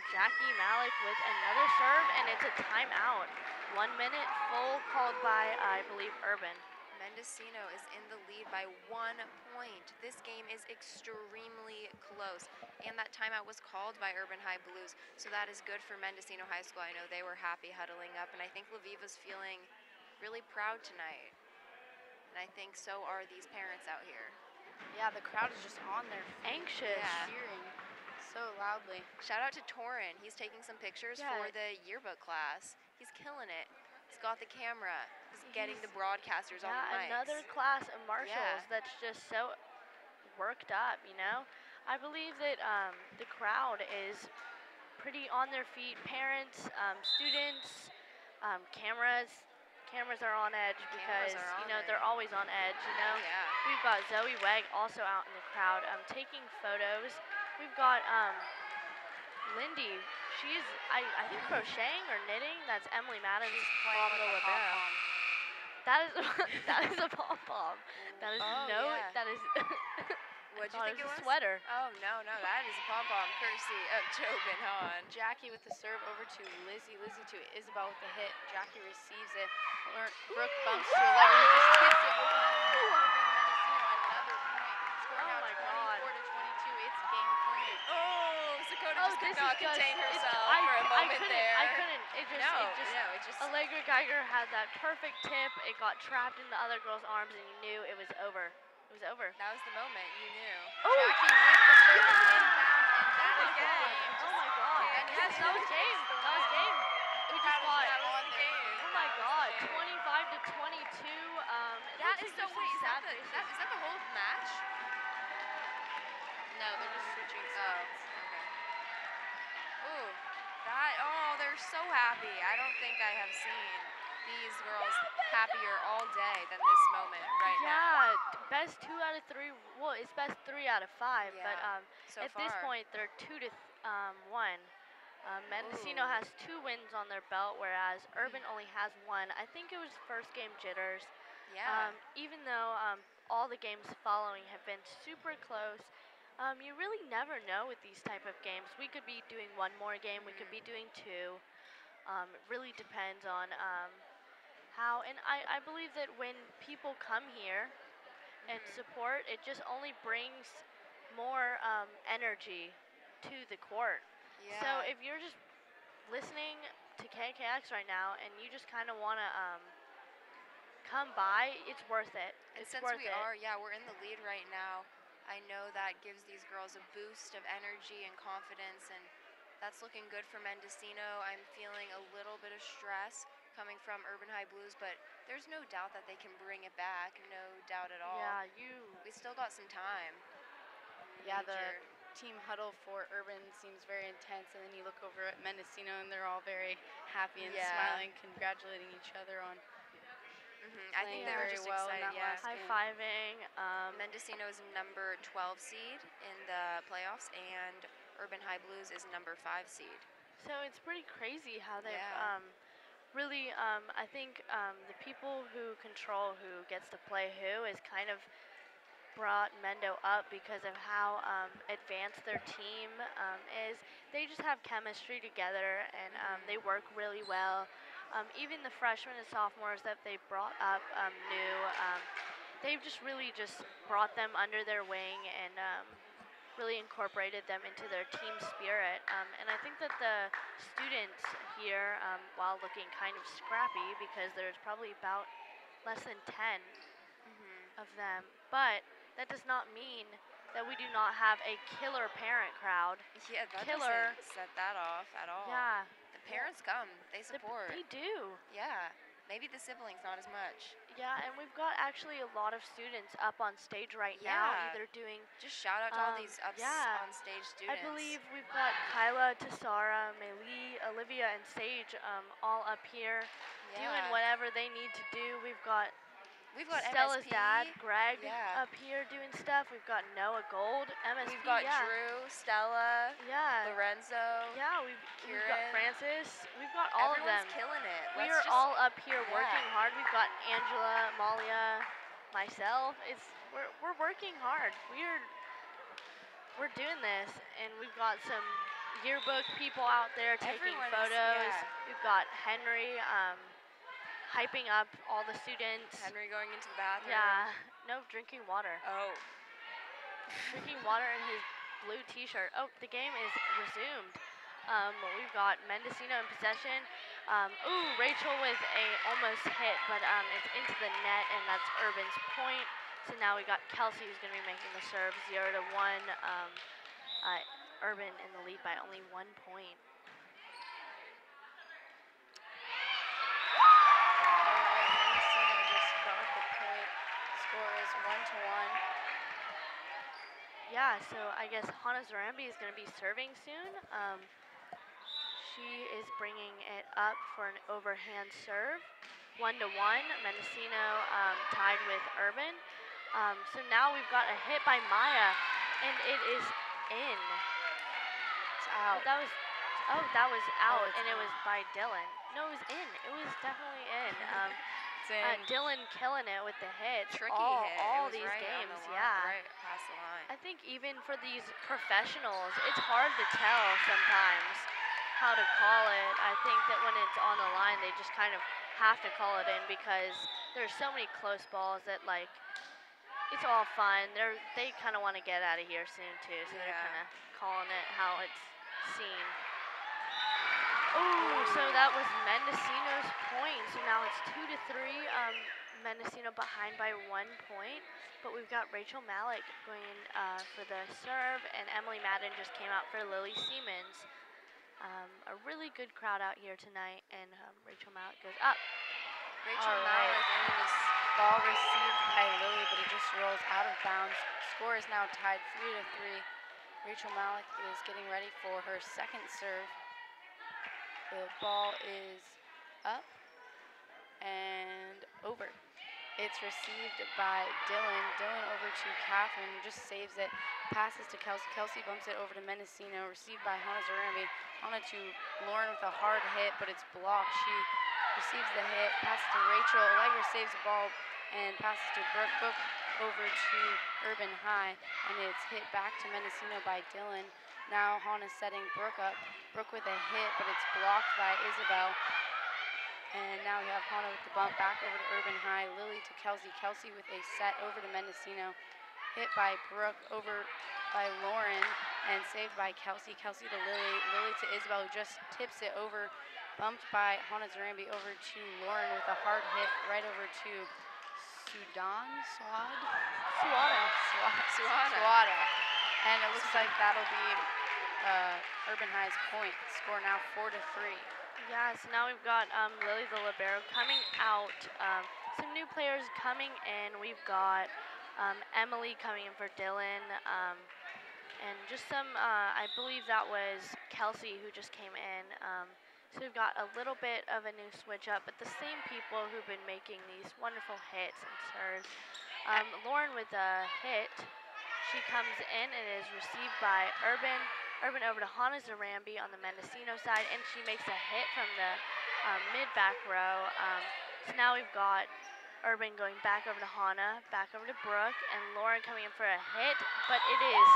Jackie Malik with another serve, and it's a timeout. 1 minute full called by, I believe, Urban. Mendocino is in the lead by 1 point. This game is extremely close, and that timeout was called by Urban High Blues, so that is good for Mendocino High School. I know they were happy huddling up, and I think Laviva's feeling really proud tonight, and I think so are these parents out here. Yeah, the crowd is just on their feet. Anxious. Yeah. Cheering so loudly. Shout out to Torin. He's taking some pictures for the yearbook class. He's killing it. He's got the camera. He's getting the broadcasters on the mics. Another class of marshals that's just so worked up, you know? I believe that the crowd is pretty on their feet. Parents, students, cameras are on edge because, they're always on edge, you know? Yeah. We've got Zoe Wegg also out in the crowd taking photos. We've got Lindy. She's, I think, crocheting or knitting. That's Emily Madden's Playing with the libero. That is a pom-pom. That is that is. What'd you think it was? A sweater. Oh, no, that is a pom-pom courtesy of Tobin Hahn. Jackie with the serve over to Lizzie. Lizzie to Isabel with the hit. Jackie receives it. Brooke bumps to Allegra, who just hits it over to another point. Score now 24-22. It's game point. Oh, Sakota just could not contain herself for a moment there. I couldn't. It just. Allegra Geiger had that perfect tip. It got trapped in the other girl's arms, and you knew it was over. It was over. That was the moment. You knew. Oh. Jackie with the service inbound, and that is the game. Oh my God. Yes, that was game. That was game. We just got that was the game. Oh my God. 25-22. That is the wait. Is that the whole match? No, they're just switching sides. Okay. Ooh, they're so happy. I don't think I have seen these girls happier all day than this moment right now. Yeah, best 2 out of 3. Well, it's best 3 out of 5, Yeah, but so at this point they're 2-1. Mendocino has 2 wins on their belt, whereas Urban only has 1. I think it was first game jitters. Yeah. Even though all the games following have been super close. You really never know with these type of games. We could be doing one more game, we could be doing two. It really depends on how, and I believe that when people come here and support, it just only brings more energy to the court. Yeah. So if you're just listening to KAKX right now and you just kind of want to come by, it's worth it. And it's since worth we it. are, we're in the lead right now, I know that gives these girls a boost of energy and confidence, and that's looking good for Mendocino. I'm feeling a little bit of stress coming from Urban High Blues, but there's no doubt that they can bring it back, no doubt at all. Yeah, we still got some time. Yeah, the team huddle for Urban seems very intense, and then you look over at Mendocino and they're all very happy and smiling, congratulating each other on I think they were just well excited, high-fiving. Mendocino is number 12 seed in the playoffs, and Urban High Blues is number 5 seed. So it's pretty crazy how they've really, I think the people who control who gets to play who is kind of brought Mendo up because of how advanced their team is. They just have chemistry together, and they work really well. Even the freshmen and sophomores that they brought up new, they've just really just brought them under their wing and really incorporated them into their team spirit. And I think that the students here, while looking kind of scrappy, because there's probably about less than 10 of them, but that does not mean that we do not have a killer parent crowd. Yeah, that Killer. doesn't set that off at all. Yeah. The parents come, they support. They do. Yeah, maybe the siblings not as much. Yeah, and we've got actually a lot of students up on stage right now, either doing... Just shout out to all these on stage students. I believe we've got Kyla, Tassara, Meili, Olivia, and Sage all up here doing whatever they need to do. We've got Stella's MSP. dad, Greg, up here doing stuff. We've got Noah Gold, MSP. We've got Drew, Stella, Lorenzo, we've got Francis. We've got all of them. Everyone's killing it. We are all up here working hard. We've got Angela, Malia, myself. We're working hard. We're doing this, and we've got some yearbook people out there taking photos. We've got Henry. Hyping up all the students. Henry going into the bathroom. Yeah, no, drinking water. Oh. Drinking water in his blue t-shirt. Oh, the game is resumed. We've got Mendocino in possession. Rachel with a almost hit, but it's into the net, and that's Urban's point. So now we got Kelsey who's going to be making the serve 0-1. Urban in the lead by only 1 point. Score is 1-1. Yeah, so I guess Hannah Zarambi is going to be serving soon. She is bringing it up for an overhand serve. 1-1. Mendocino tied with Urban. So now we've got a hit by Maya, and it is in. It's out. That was out, and it was by Dylan. No, it was in. It was definitely in. Dylan killing it with the hits. Tricky hit. All these games, right past the line. I think even for these professionals, it's hard to tell sometimes how to call it. I think that when it's on the line, they just kind of have to call it in because there's so many close balls that, like, it's all fun. They kind of want to get out of here soon, too, so they're kind of calling it how it's seen. Oh, so that was Mendocino's point. So now it's 2-3. Mendocino behind by 1 point. But we've got Rachel Malik going in for the serve, and Emily Madden just came out for Lily Siemens. A really good crowd out here tonight, and Rachel Malik goes up. Rachel Malik, and this ball received by Lily, but it just rolls out of bounds. Score is now tied 3-3. Rachel Malik is getting ready for her second serve. The ball is up and over. It's received by Dylan. Dylan over to Catherine, who just saves it. Passes to Kelsey. Kelsey bumps it over to Mendocino. Received by Hannah Zarambi. Hannah to Lauren with a hard hit, but it's blocked. She receives the hit. Passes to Rachel. Allegra saves the ball and passes to Brooke. over to Urban High, and it's hit back to Mendocino by Dylan. Now Hana's setting Brooke up. Brooke with a hit, but it's blocked by Isabel. And now we have Hana with the bump back over to Urban High. Lily to Kelsey. Kelsey with a set over to Mendocino. Hit by Brooke over by Lauren and saved by Kelsey. Kelsey to Lily. Lily to Isabel, who just tips it over. Bumped by Hana Zarambi over to Lauren with a hard hit right over to Suwada. And it looks like that'll be Urban High's point. Score now 4-3. Yeah, so now we've got Lily the libero coming out. Some new players coming in. We've got Emily coming in for Dylan. And just some, I believe that was Kelsey who just came in. So we've got a little bit of a new switch up, but the same people who've been making these wonderful hits and serves. Lauren with a hit. She comes in and is received by Urban. Urban over to Hana Zarambi on the Mendocino side, and she makes a hit from the mid-back row. So now we've got Urban going back over to Hana, back over to Brooke, and Lauren coming in for a hit, but it is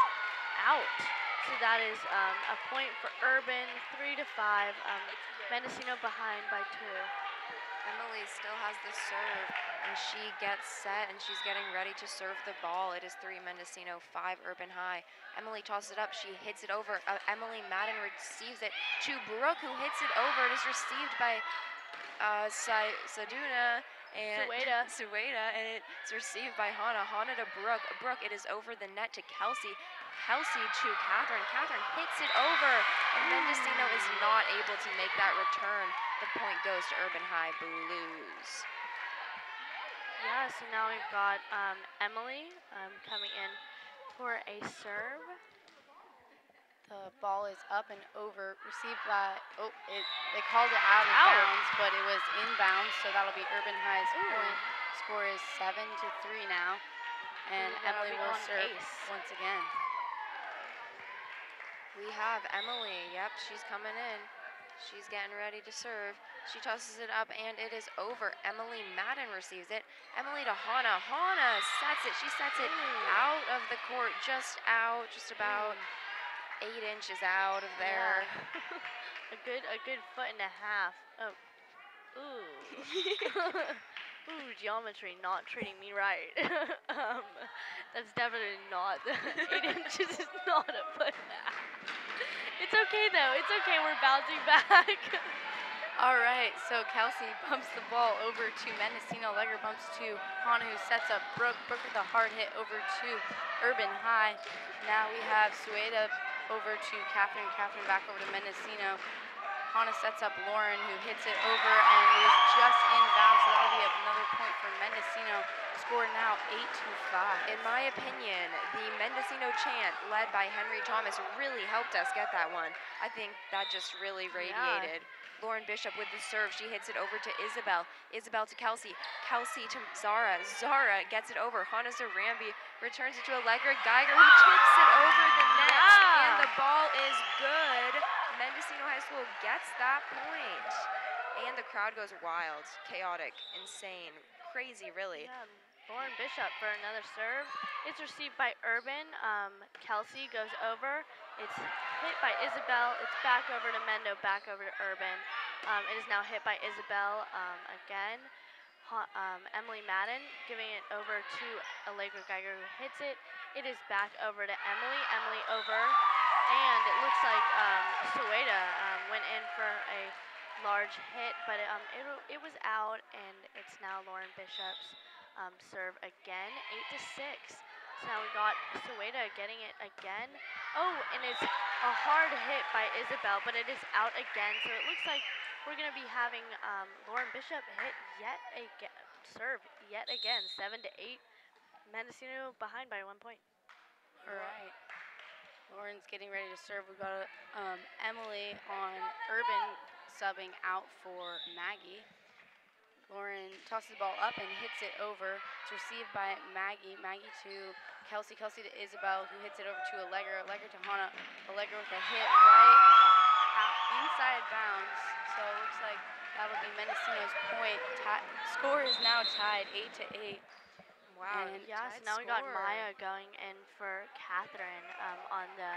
out. So that is a point for Urban, 3-5. Mendocino behind by 2. Emily still has the serve, and she gets set, and she's getting ready to serve the ball. It is 3 Mendocino, 5 Urban High. Emily tosses it up. She hits it over. Emily Madden receives it to Brooke, who hits it over. It is received by Saduna and Sueda, and it's received by Hana. Hana to Brooke. Brooke, it is over the net to Kelsey. Kelsey to Catherine. Catherine hits it over, and Mendocino is not able to make that return. The point goes to Urban High Blues. Yeah, so now we've got Emily coming in for a serve. The ball is up and over, received by, they called it out of bounds, but it was inbounds, so that'll be Urban High's point. Score is 7-3 now, and Emily will serve once again. We have Emily, yep, she's coming in. She's getting ready to serve. She tosses it up, and it is over. Emily Madden receives it. Emily to Hana. Hana sets it. She sets it out of the court, just about 8 inches out of there. Yeah. a good foot and a half. Oh, ooh, geometry not treating me right. That's definitely not 8 inches. Is not a foot and a half. It's okay though. It's okay. We're bouncing back. All right, so Kelsey bumps the ball over to Mendocino. Legger bumps to Hana, who sets up Brooke. Brooke with a hard hit over to Urban High. Now we have Sueda over to Catherine. Catherine back over to Mendocino. Hana sets up Lauren, who hits it over, and it is just inbounds, so that'll be another point for Mendocino. Score now 8-5. In my opinion, the Mendocino chant, led by Henry Thomas, really helped us get that one. I think that just really radiated. Yeah. Lauren Bishop with the serve. She hits it over to Isabel. Isabel to Kelsey. Kelsey to Zara. Zara gets it over. Hana Zarambi returns it to Allegra Geiger, who tips it over the net. Yeah. And the ball is good. Mendocino High School gets that point. And the crowd goes wild, chaotic, insane, crazy, really. Yeah. Lauren Bishop for another serve. It's received by Urban. Kelsey goes over. It's hit by Isabel. It's back over to Mendo, back over to Urban. It is now hit by Isabel again. Emily Madden giving it over to Allegra Geiger, who hits it. It is back over to Emily. Emily over. And it looks like Sueda went in for a large hit, but it was out, and it's now Lauren Bishop's serve again, 8-6. So now we got Sueda getting it again. Oh, and it's a hard hit by Isabel, but it is out again. So it looks like we're going to be having Lauren Bishop hit serve yet again, 7-8. Mendocino behind by 1 point. All right. Lauren's getting ready to serve. We've got Emily on Urban subbing out for Maggie. Lauren tosses the ball up and hits it over. It's received by Maggie. Maggie to Kelsey. Kelsey to Isabel, who hits it over to Allegra. Allegra to Hana. Allegra with a hit right out inside bounds. So it looks like that would be Mendocino's point. Score is now tied 8-8. Wow. And Yeah, so tied now we got score. Maya going in for Catherine on the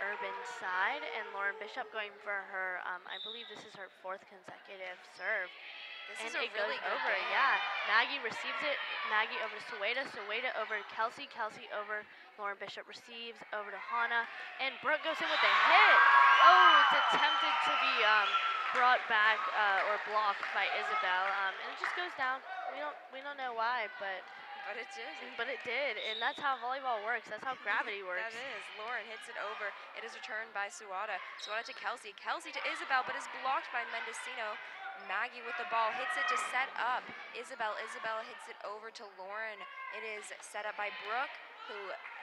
Urban side, and Lauren Bishop going for her, I believe this is her 4th consecutive serve. This And is a it really goes good over, game. yeah. Maggie receives it, Maggie over to Sueda, Sueda over to Kelsey, Kelsey over, Lauren Bishop receives, over to Hannah, and Brooke goes in with a hit. Oh, it's attempted to be brought back or blocked by Isabel, and it just goes down. We don't know why, but it did, and that's how volleyball works. That's how gravity works. That is. Lauren hits it over. It is returned by Suada. Suada to Kelsey. Kelsey to Isabel, but is blocked by Mendocino. Maggie with the ball hits it to set up Isabel. Isabel hits it over to Lauren. It is set up by Brooke, who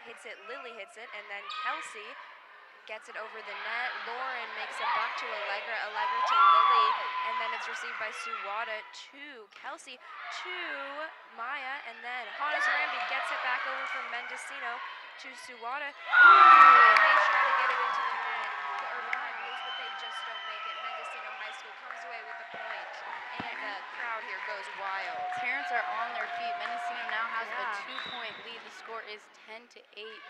hits it. Lily hits it, and then Kelsey gets it over the net. Lauren makes a bump to Allegra. Allegra to Lily, and then it's received by Suada to Kelsey to Maya, and then Hannah Zarambi gets it back over from Mendocino to Suada. And they try to get it into the net, the Urban High Blues, but they just don't make it. Mendocino High School comes away with the point, and the crowd here goes wild. Parents are on their feet. Mendocino now has Yeah. a 2-point lead. The score is 10-8.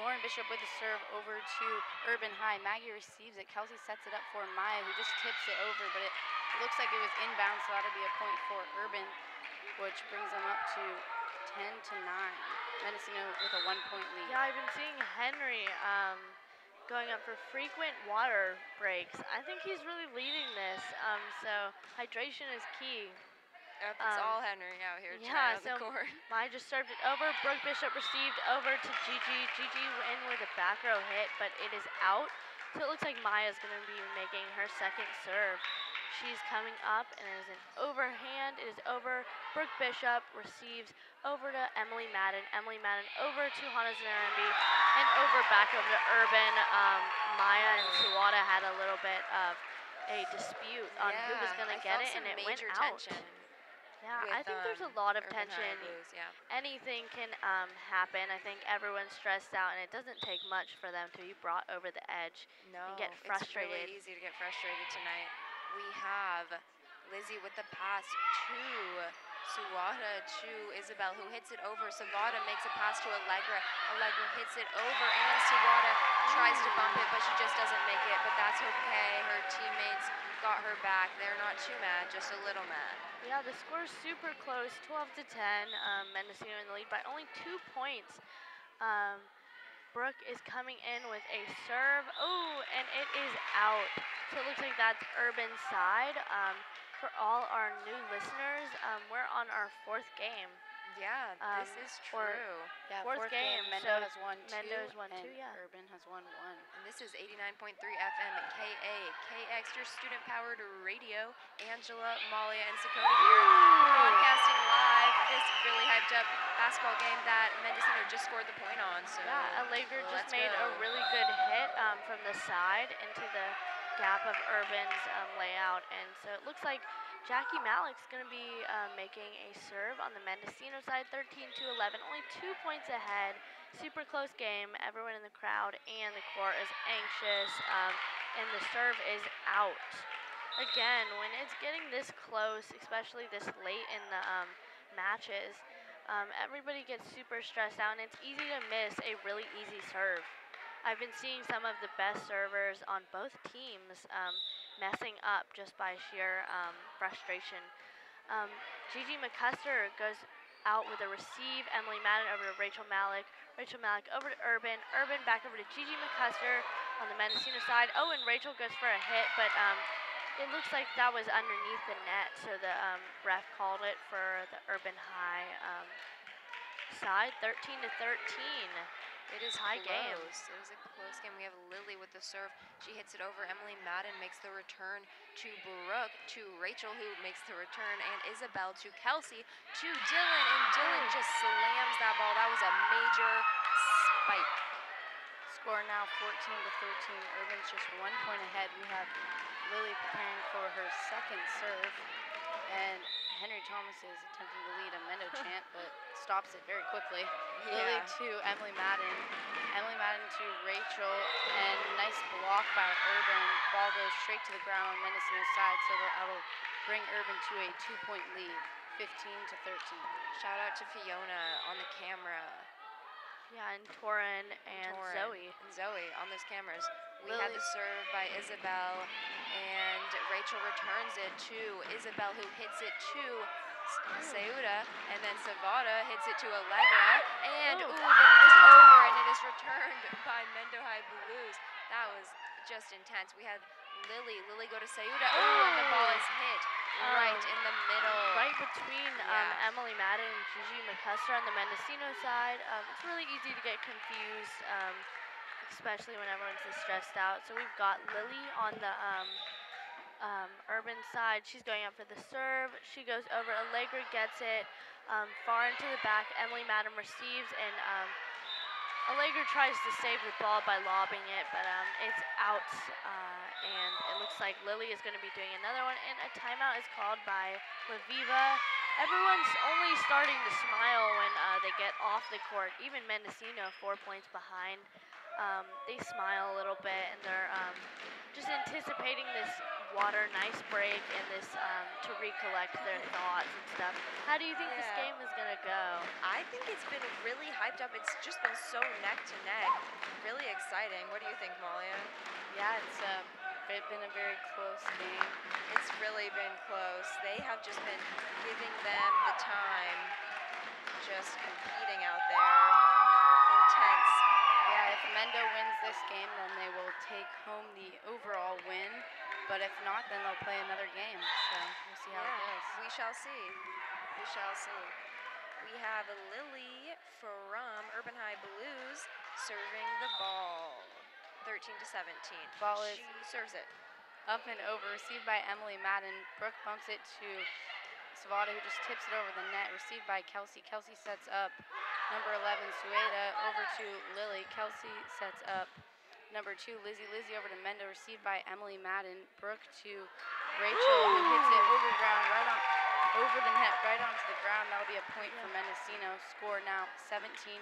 Lauren Bishop with the serve over to Urban High. Maggie receives it. Kelsey sets it up for Maya, who just tips it over, but it looks like it was inbound, so that'll be a point for Urban, which brings them up to 10-9. Mendocino with a 1-point lead. Yeah, I've been seeing Henry going up for frequent water breaks. I think he's really leading this, so hydration is key. Yep, it's all Henry out here Yeah, tonight on the court. Maya just served it over. Brooke Bishop received over to Gigi. Gigi in with a back row hit, but it is out. So it looks like Maya's going to be making her 2nd serve. She's coming up, and it is an overhand. It is over. Brooke Bishop receives over to Emily Madden. Emily Madden over to Hannah Zarambi, and back over to Urban. Maya and Suada had a little bit of a dispute on who was going to get it, and it went out. Tension. Yeah, With, I think there's a lot of Urban High tension. Blues, yeah. Anything can happen. I think everyone's stressed out, and it doesn't take much for them to be brought over the edge and get frustrated. It's really easy to get frustrated tonight. We have Lizzie with the pass to Suada to Isabel, who hits it over. Savada makes a pass to Allegra. Allegra hits it over, and Suada tries to bump it, but she just doesn't make it. But that's okay. Her teammates got her back. They're not too mad, just a little mad. Yeah, the score's super close, 12-10. Mendocino in the lead by only 2 points. Brooke is coming in with a serve. Oh, and it is out. So it looks like that's Urban's side. For all our new listeners, we're on our 4th game. Yeah, this is true. Yeah, fourth game. Mendo So has won 2. Mendo has won 2, and yeah. Urban has won 1. And this is 89.3 FM KAKX, your student-powered radio. Angela, Malia, and Sakota here, broadcasting live this really hyped-up basketball game that Mendocino just scored the point on. So yeah, Allegra just made go. a really good hit from the side into the gap of Urban's layout, and so it looks like Jackie Malik's going to be making a serve on the Mendocino side, 13-11, only 2 points ahead. Super close game. Everyone in the crowd and the court is anxious, and the serve is out. Again, when it's getting this close, especially this late in the matches, everybody gets super stressed out, and it's easy to miss a really easy serve. I've been seeing some of the best servers on both teams messing up just by sheer frustration. Gigi McCusker goes out with a receive. Emily Madden over to Rachel Malik. Rachel Malik over to Urban. Urban back over to Gigi McCusker on the Mendocino side. Oh, and Rachel goes for a hit, but it looks like that was underneath the net, so the ref called it for the Urban High side, 13-13. It is high game. It was a close game. We have Lily with the serve. She hits it over. Emily Madden makes the return to Brooke, to Rachel, who makes the return, and Isabel to Kelsey, to Dylan, and Dylan just slams that ball. That was a major spike. Score now 14-13. Urban's just 1 point ahead. We have Lily preparing for her 2nd serve, and Henry Thomas is attempting to lead a Mendo chant, but stops it very quickly. Lily to Emily Madden. Emily Madden to Rachel, and nice block by Urban. Ball goes straight to the ground on Mendocino's side, so that'll bring Urban to a 2-point lead. 15-13. Shout out to Fiona on the camera. Yeah, and Torin and Zoe. And Zoe on those cameras. We Lily. had the serve by Isabel, and Rachel returns it to Isabel, who hits it to Sakota, and then Savada hits it to Allegra, and but it is over, and it is returned by Mendo High Blues. That was just intense. We had Lily go to Sakota, and the ball is hit right in the middle. Right between Emily Madden and Gigi McCusker on the Mendocino side. It's really easy to get confused, especially when everyone's this stressed out. So we've got Lily on the Urban side. She's going up for the serve. She goes over. Allegra gets it far into the back. Emily Madden receives, and Allegra tries to save the ball by lobbing it, but it's out, and it looks like Lily is going to be doing another one, and a timeout is called by Laviva. Everyone's only starting to smile when they get off the court. Even Mendocino, 4 points behind. They smile a little bit, and they're just anticipating this water, nice break, and this to recollect their thoughts and stuff. How do you think this game is going to go? I think it's been really hyped up. It's just been so neck to neck. Really exciting. What do you think, Malia? Yeah, it's been a very close game. It's really been close. They have just been giving them the time, just competing out there. Intense. Yeah, if Mendo wins this game, then they will take home the overall win. But if not, then they'll play another game. So we'll see how it goes. We shall see. We shall see. We have Lily from Urban High Blues serving the ball. 13-17. Ball is She serves it. up and over, received by Emily Madden. Brooke bumps it to Savada, who just tips it over the net. Received by Kelsey. Kelsey sets up number 11, Sueda, over to Lily. Kelsey sets up number 2, Lizzie. Lizzie over to Mendo, received by Emily Madden. Brooke to Rachel, who hits it over the net, right onto the ground. That'll be a point for Mendocino. Score now 17-14.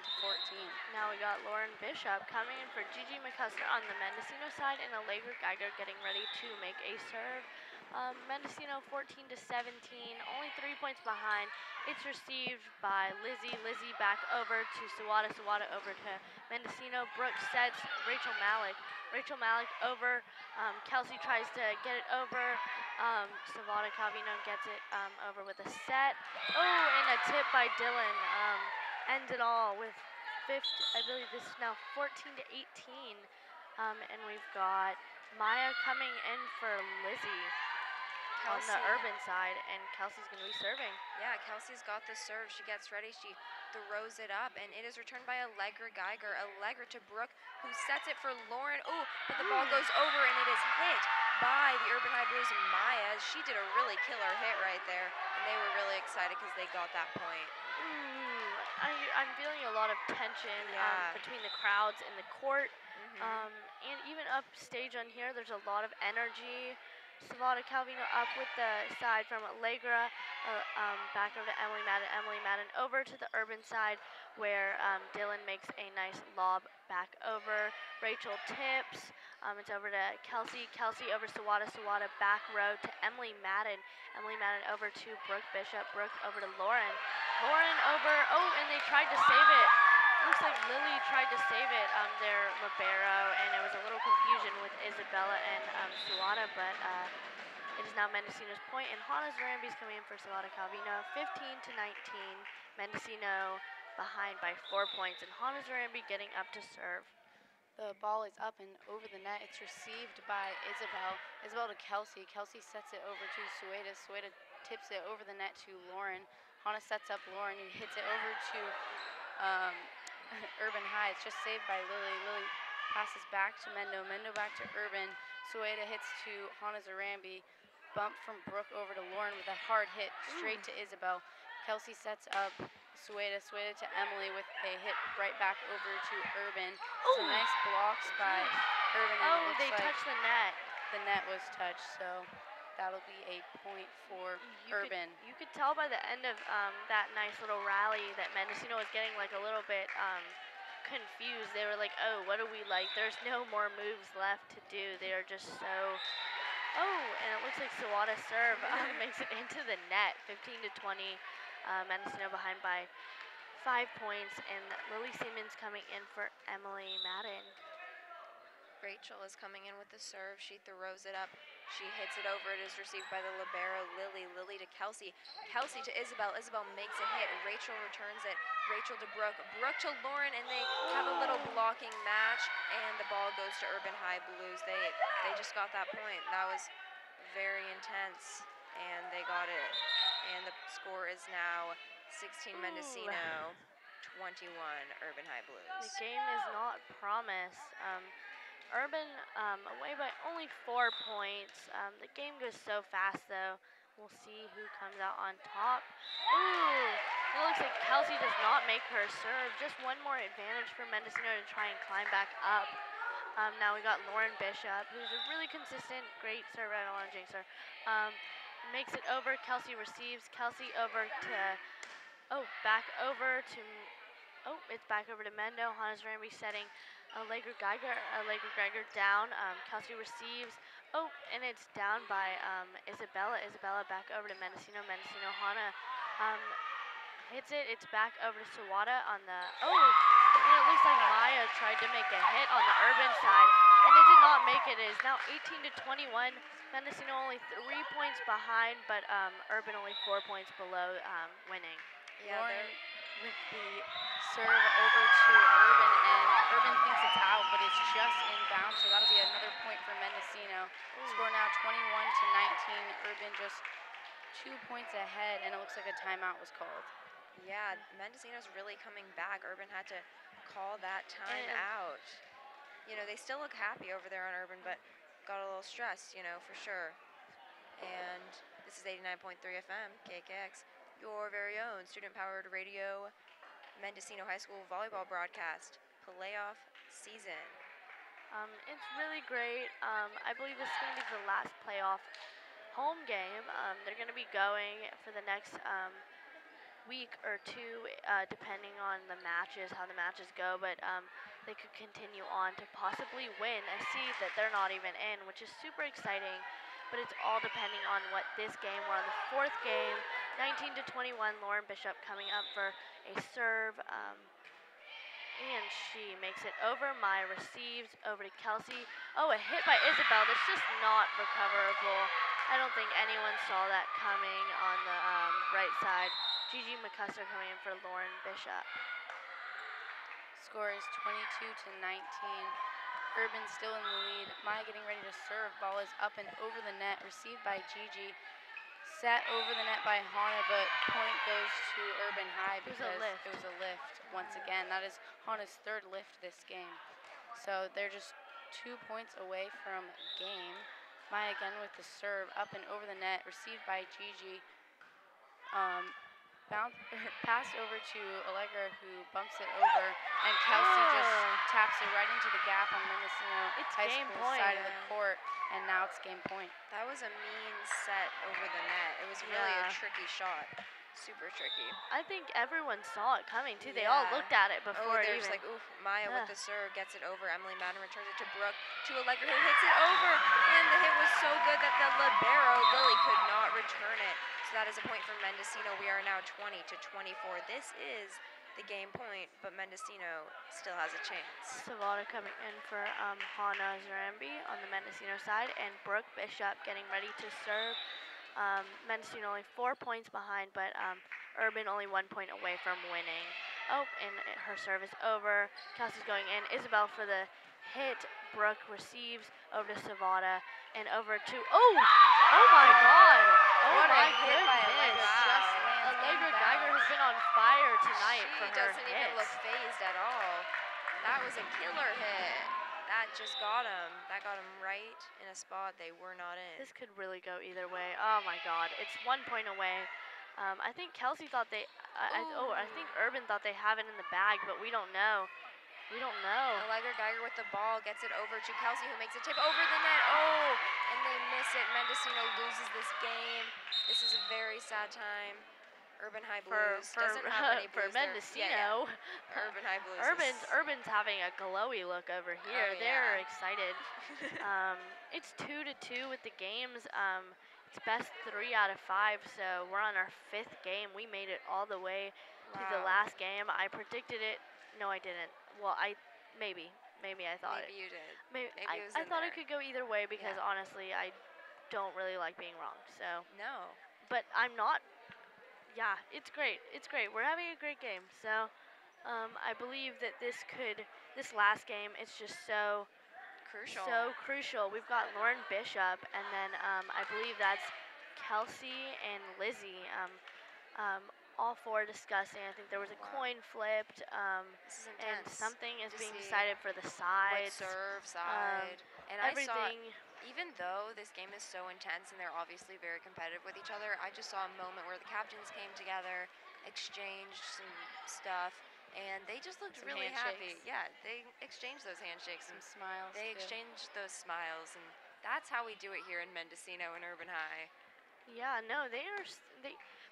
Now we got Lauren Bishop coming in for Gigi McCusker on the Mendocino side, and Allegra Geiger getting ready to make a serve. Mendocino 14-17, only 3 points behind. It's received by Lizzie. Lizzie back over to Sawada. Sawada over to Mendocino. Brooks sets Rachel Malik. Rachel Malik over. Kelsey tries to get it over. Sakota Calvino gets it over with a set. And a tip by Dylan. Ends it all with I believe this is now 14-18. And we've got Maya coming in for Lizzie. Kelsey. On the Urban side, and Kelsey's going to be serving. Yeah, Kelsey's got the serve. She gets ready. She throws it up, and it is returned by Allegra Geiger. Allegra to Brooke, who sets it for Lauren. But the ball goes over, and it is hit by the Urban High Blues and Maya. She did a really killer hit right there, and they were really excited because they got that point. I'm feeling a lot of tension between the crowds and the court. And even upstage on here, there's a lot of energy. Sakota Calvino up with the side from Allegra, back over to Emily Madden. Emily Madden over to the Urban side, where Dylan makes a nice lob back over. Rachel tips. It's over to Kelsey. Kelsey over Sawada. Sawada back row to Emily Madden. Emily Madden over to Brooke Bishop. Brooke over to Lauren. Lauren over. And they tried to save it. Looks like Lily tried to save it, their libero, and it was a little confusion with Isabella and Sawada, but it is now Mendocino's point, and Hannah Zarambi's coming in for Sakota Calvino, 15-19. Mendocino behind by 4 points, and Hannah Zarambi getting up to serve. The ball is up and over the net. It's received by Isabel. Isabel to Kelsey. Kelsey sets it over to Sueda. Sueda tips it over the net to Lauren. Hannah sets up Lauren, who hits it over to Urban High. It's just saved by Lily. Lily passes back to Mendo. Mendo back to Urban. Sueda hits to Hannah Zarambi. Bump from Brooke over to Lauren with a hard hit straight to Isabel. Kelsey sets up Sueda. Sueda to Emily with a hit right back over to Urban. Some nice blocks by Urban. And they touched the net. The net was touched, so that'll be a point for Urban. You could tell by the end of that nice little rally that Mendocino was getting like a little bit confused. They were like, what do we like? There's no more moves left to do. They are just so Oh, and it looks like Sawada's serve makes it into the net, 15-20. Mendocino behind by 5 points, and Lily Siemens coming in for Emily Madden. Rachel is coming in with the serve. She throws it up. She hits it over. It is received by the libero, Lily. Lily to Kelsey. Kelsey to Isabel. Isabel makes a hit. Rachel returns it. Rachel to Brooke. Brooke to Lauren, and they have a little blocking match, and the ball goes to Urban High Blues. They just got that point. That was very intense, and they got it. And the score is now 16 Mendocino, 21 Urban High Blues. The game is not promised. Urban away by only 4 points. The game goes so fast, though. We'll see who comes out on top. Ooh, it looks like Kelsey does not make her serve. Just one more advantage for Mendocino to try and climb back up. Now we got Lauren Bishop, who's a really consistent, great server. I don't want to jinx her. Makes it over. Kelsey receives. Kelsey over to, back over to, it's back over to Mendo. Hannah Zarambi setting Allegra Geiger down. Kelsey receives. And it's down by Isabella. Isabella back over to Mendocino. Mendocino. Hannah hits it. It's back over to Sawada on the, and it looks like Maya tried to make a hit on the Urban side, and they did not make it. It is now 18-21. Mendocino only 3 points behind, but Urban only 4 points below winning. Yeah, Lauren with the serve over to Urban, and Urban thinks it's out, but it's just inbound, so that'll be another point for Mendocino. Score now 21-19. Urban just 2 points ahead, and it looks like a timeout was called. Yeah, Mendocino's really coming back. Urban had to call that time out. You know, they still look happy over there on Urban, but got a little stressed, you know, for sure. And this is 89.3 FM, KAKX, your very own student-powered radio Mendocino High School volleyball broadcast, playoff season. It's really great. I believe this is going to be the last playoff home game. They're going to be going for the next week or two, depending on the matches, how the matches go, but they could continue on to possibly win a seed that they're not even in, which is super exciting, but it's all depending on what this game, we're on the 4th game, 19-21, Lauren Bishop coming up for a serve, and she makes it over. Maya receives over to Kelsey. A hit by Isabel that's just not recoverable. I don't think anyone saw that coming on the right side. Gigi McCusker coming in for Lauren Bishop. Score is 22-19. Urban still in the lead. Maya getting ready to serve. Ball is up and over the net. Received by Gigi. Set over the net by Hannah, but point goes to Urban High because it was a lift once again. That is Hannah's 3rd lift this game. So they're just 2 points away from game. Maya again with the serve. Up and over the net. Received by Gigi. Passed over to Allegra, who bumps it over, and Kelsey just taps it right into the gap on Mendocino High School side of the court, and now it's game point. That was a mean set over the net. It was really a tricky shot. Super tricky. I think everyone saw it coming, too. They all looked at it before they're just like, oof. Maya with the serve gets it over. Emily Madden returns it to Brooke, to Allegra, who hits it over, and the hit was so good that the libero, Lily, could not return it. So that is a point for Mendocino. We are now 20-24. This is the game point, but Mendocino still has a chance. Savada coming in for Hannah Zarambi on the Mendocino side, and Brooke Bishop getting ready to serve. Mendocino only 4 points behind, but Urban only 1 point away from winning. And her serve is over. Kelsey's going in. Isabel for the hit. Brooke receives over to Savada and over to, oh my God. What my a hit by Allegra. goodness. Allegra Geiger has been on fire tonight for her She doesn't even hits. look phased at all. That was a killer hit. That just got him. That got him right in a spot they were not in. This could really go either way. Oh my God, it's 1 point away. I think Kelsey thought they, I think Urban thought they have it in the bag, but we don't know. We don't know. Allegra Geiger with the ball gets it over to Kelsey, who makes a tip over the net. And they miss it. Mendocino loses this game. This is a very sad time. Urban High Blues doesn't have any for blues there. Mendocino. Urban High Blues. Urban's having a glowy look over here. Oh, They're yeah. excited. It's 2-2 with the games. It's best 3 out of 5, so we're on our 5th game. We made it all the way to the last game. I predicted it. No, I didn't. Well, maybe I thought Maybe it. you did. Maybe it was I thought there. it could go either way because honestly, I don't really like being wrong. So. No. But I'm not. Yeah, it's great. It's great. We're having a great game. So, I believe that this last game, it's just so crucial. So crucial. We've got Lauren Bishop, and then I believe that's Kelsey and Lizzie. All 4 discussing. I think there was a coin flipped, This is and intense. something is to being see decided for the sides. What serve side. And everything. I saw, even though this game is so intense and they're obviously very competitive with each other, I just saw a moment where the captains came together, exchanged some stuff, and they just looked really happy. Yeah, they exchanged those handshakes. Some smiles, They exchanged those smiles, and that's how we do it here in Mendocino and Urban High. Yeah, no,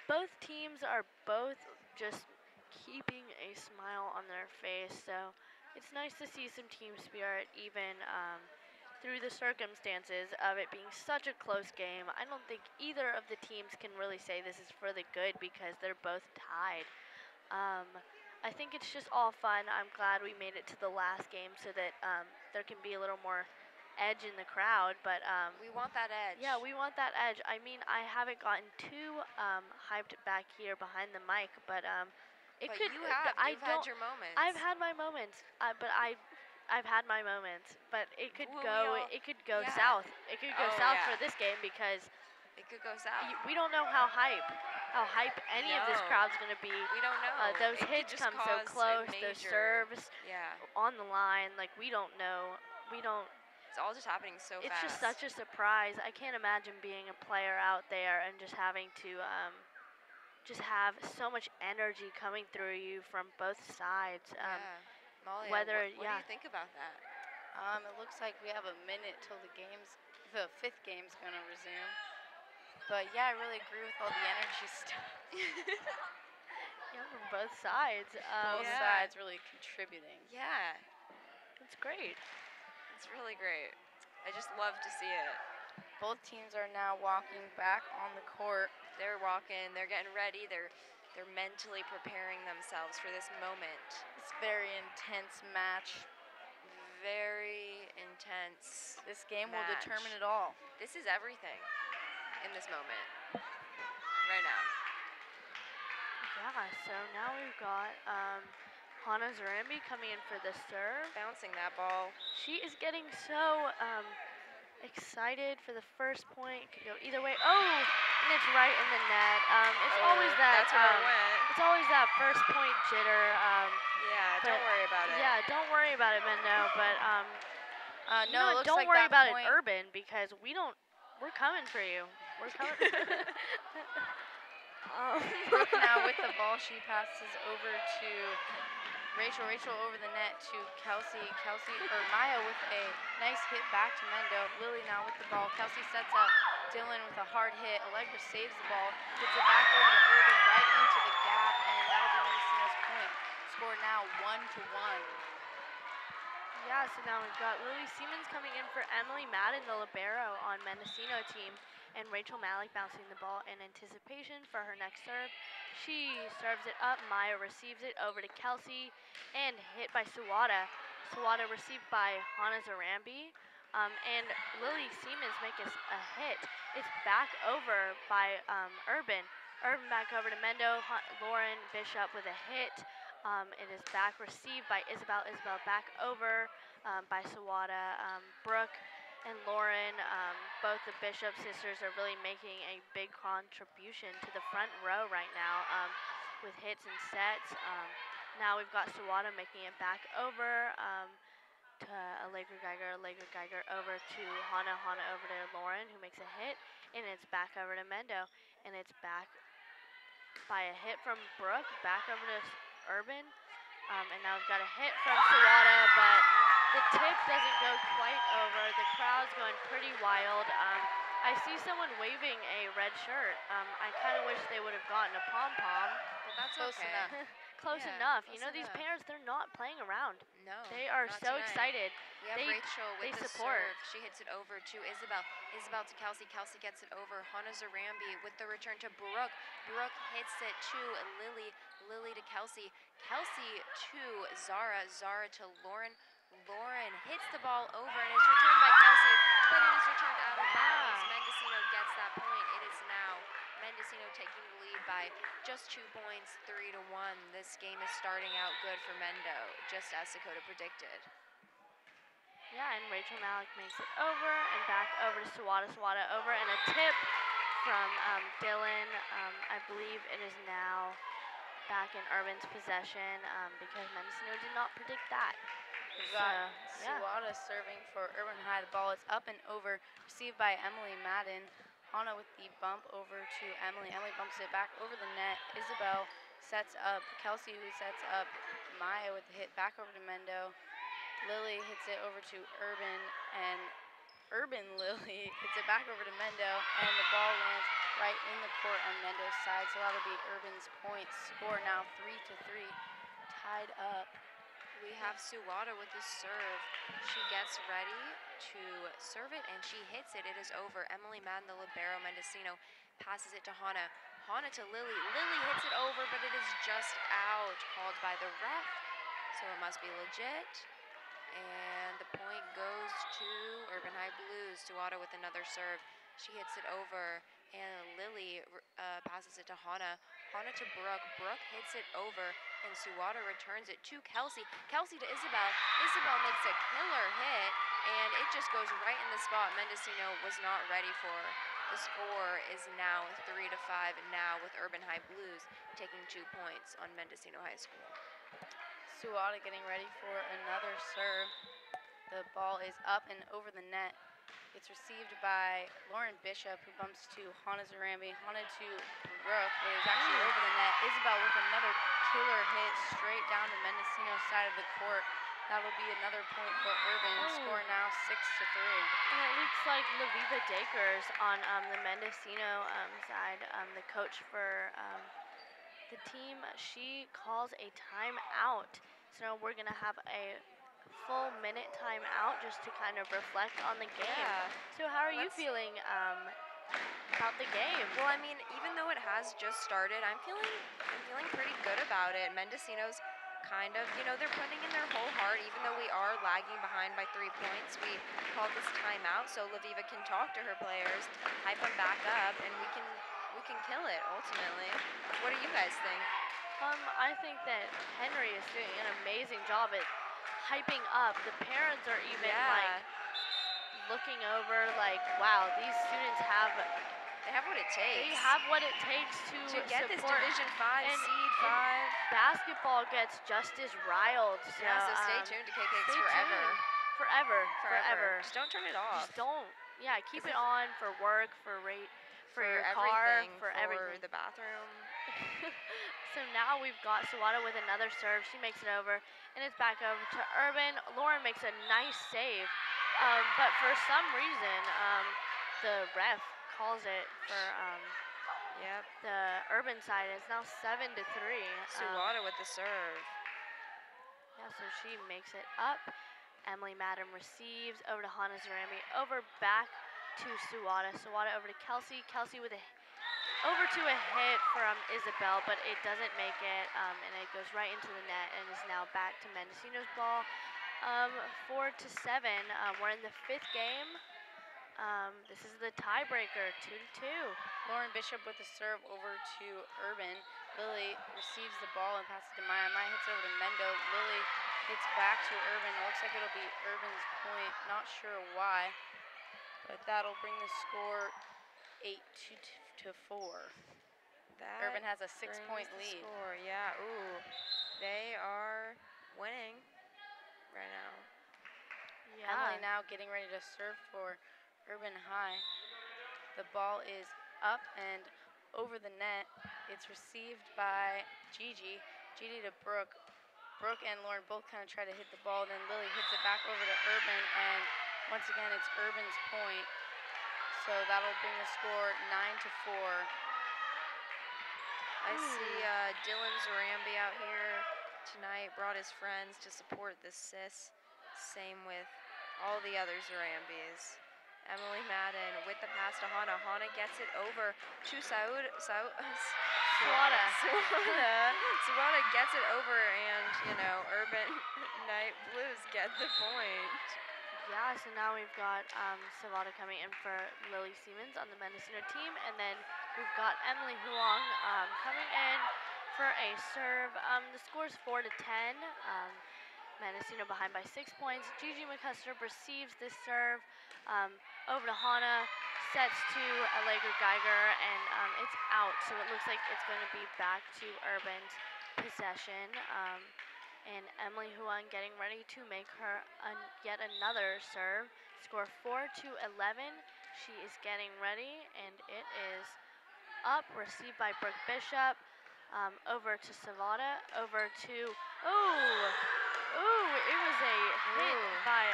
both teams are both just keeping a smile on their face, so it's nice to see some team spirit even through the circumstances of it being such a close game. I don't think either of the teams can really say this is for the good because they're both tied. I think it's just all fun. I'm glad we made it to the last game so that there can be a little more edge in the crowd, but we want that edge. Yeah, we want that edge. I mean, I haven't gotten too hyped back here behind the mic, but it could. You have. You've had your moments. I've had my moments, but I've had my moments, but it could go. It could go south. It could go south for this game because it could go south. We don't know how hype any of this crowd's gonna be. We don't know. Those hits come so close. Those serves on the line. Like we don't know. We don't. It's all just happening so fast. It's just such a surprise. I can't imagine being a player out there and just having to just have so much energy coming through you from both sides. Malia, what do you think about that? It looks like we have a minute till the 5th game's going to resume. But yeah, I really agree with all the energy stuff. Yeah, from both sides. Both sides really contributing. Yeah. It's great. It's really great. I just love to see it. Both teams are now walking back on the court. They're walking. They're getting ready. They're mentally preparing themselves for this moment. It's a very intense match. Very intense. This game will determine it all. This is everything in this moment. Right now. Yeah, so now we've got Hannah Zarambi coming in for the serve. Bouncing that ball. She is getting so excited for the first point. Could go either way. Oh, and it's right in the net. It's always that. That's where it went. It's always that first point jitter. Yeah, don't worry about it. Yeah, don't worry about it, Mendo. But no, don't worry about it, Urban, because we're coming for you. We're coming. Brooke now with the ball. She passes over to Rachel over the net to Kelsey. Maya with a nice hit back to Mendo. Lily now with the ball. Kelsey sets up Dylan with a hard hit. Allegra saves the ball. Puts it back over to Urban right into the gap, and that'll be Mendocino's point. Score now 1-1. Yeah, so now we've got Lily Siemens coming in for Emily Madden, the libero on Mendocino team, and Rachel Malik bouncing the ball in anticipation for her next serve. She serves it up. Maya receives it over to Kelsey and hit by Sawada. Sawada received by Hannah Zarambi. And Lily Siemens makes a hit. It's back over by Urban. Urban back over to Mendo. Lauren Bishop with a hit. It is back received by Isabel. Isabel back over by Sawada. Brooke and Lauren, both the Bishop sisters, are really making a big contribution to the front row right now with hits and sets. Now we've got Sawada making it back over to Allegra Geiger over to Hannah over to Lauren, who makes a hit, and it's back over to Mendo, and it's back by a hit from Brooke, back over to Urban, and now we've got a hit from Sawada, but the tip doesn't go quite over. The crowd's going pretty wild. I see someone waving a red shirt. I kind of wish they would have gotten a pom-pom. But that's Close okay. enough. Close Yeah, enough. close You know, these enough. parents, they're not playing around. No, They are not so tonight. excited. We have Rachel with they the support. serve. She hits it over to Isabel. Isabel to Kelsey. Kelsey gets it over. Hannah Zarambi with the return to Brooke. Brooke hits it to Lily. Lily to Kelsey. Kelsey to Zara. Zara to Lauren. Lauren hits the ball over and is returned by Kelsey, but it is returned out of bounds. Mendocino gets that point. It is now Mendocino taking the lead by just 2 points, 3-1. This game is starting out good for Mendo, just as Sakota predicted. Yeah, and Rachel Malik makes it over and back over to Sawada. Sawada over and a tip from Dylan. I believe it is now back in Urban's possession because Mendocino did not predict that. We've got Sawada serving for Urban High. The ball is up and over, received by Emily Madden. Hannah with the bump over to Emily. Emily bumps it back over the net. Isabel sets up Kelsey, who sets up Maya with the hit back over to Mendo. Lily hits it over to Urban, and Urban Lily hits it back over to Mendo, and the ball lands right in the court on Mendo's side. So that'll be Urban's points. Score now 3-3, tied up. We have Sawada with the serve. She gets ready to serve it, and she hits it. It is over. Emily Madden, the libero, Mendocino passes it to Hannah. Hannah to Lily. Lily hits it over, but it is just out, called by the ref. So it must be legit. And the point goes to Urban High Blues. Sawada with another serve. She hits it over, and Lily passes it to Hannah. Hannah to Brooke. Brooke hits it over, and Sawada returns it to Kelsey. Kelsey to Isabel. Isabel makes a killer hit, and it just goes right in the spot Mendocino was not ready for. The score is now 3-5, and now with Urban High Blues taking 2 points on Mendocino High School. Sawada getting ready for another serve. The ball is up and over the net. It's received by Lauren Bishop, who bumps to Hannah Zarambi. Hannah to Brooke, but it's actually over the net. Isabel with another killer hit straight down the Mendocino side of the court. That'll be another point for Urban. Score now 6-3. And it looks like Laviva Dakers on the Mendocino side, the coach for the team, she calls a timeout. So we're going to have a full minute timeout just to kind of reflect on the game. Yeah. So how are you feeling about the game? Well, I mean, even though it has just started, I'm feeling pretty good about it. Mendocino's kind of, you know, they're putting in their whole heart, even though we are lagging behind by 3 points. We called this timeout so Laviva can talk to her players, hype them back up, and we can kill it ultimately. What do you guys think? I think that Henry is doing an amazing job at hyping up. The parents are even like looking over like, wow, these students they have what it takes. They have what it takes to get this support. Division 5, and Seed 5. Basketball gets just as riled. So, yeah, so stay tuned to KAKX forever. Forever. Just don't turn it off. Just don't. Yeah, keep it on for work, for your car, for everything. The bathroom. So now we've got Sawada with another serve. She makes it over, and it's back over to Urban. Lauren makes a nice save, but for some reason, the ref calls it for the Urban side. It's now 7-3. Sawada with the serve. Yeah, so she makes it up. Emily Madden receives over to Hannah Zarambi, over back to Sawada. Sawada over to Kelsey. Kelsey with over to a hit from Isabel, but it doesn't make it, and it goes right into the net and is now back to Mendocino's ball. 4-7. We're in the 5th game. This is the tiebreaker, 2-2. Lauren Bishop with the serve over to Urban. Lily receives the ball and passes to Maya. Maya hits over to Mendo. Lily hits back to Urban. It looks like it'll be Urban's point. Not sure why, but that'll bring the score 8-4. Urban has a 6-point lead. Score. Yeah, ooh. They are winning right now. Yeah. Emily now getting ready to serve for Urban High. The ball is up and over the net. It's received by Gigi. Gigi to Brooke. Brooke and Lauren both kind of try to hit the ball. Then Lily hits it back over to Urban, and once again, it's Urban's point. So So that'll bring the score 9-4. I see Dylan Zarambi out here tonight, brought his friends to support the sis. Same with all the other Zarambis. Emily Madden with the pass to Hana. Hana gets it over to Sawada. Sawada gets it over, and, you know, Urban Knight Blues get the point. Yeah, so now we've got Savada coming in for Lily Siemens on the Mendocino team, and then we've got Emily Huang coming in for a serve. The score's 4-10. Mendocino behind by 6 points. Gigi McCuster receives this serve over to Hana, sets to Allegra Geiger, and it's out. So it looks like it's going to be back to Urban's possession. And Emily Huang getting ready to make her yet another serve. Score 4-11. She is getting ready, and it is up, received by Brooke Bishop. Over to Savada, over to, it was a hit by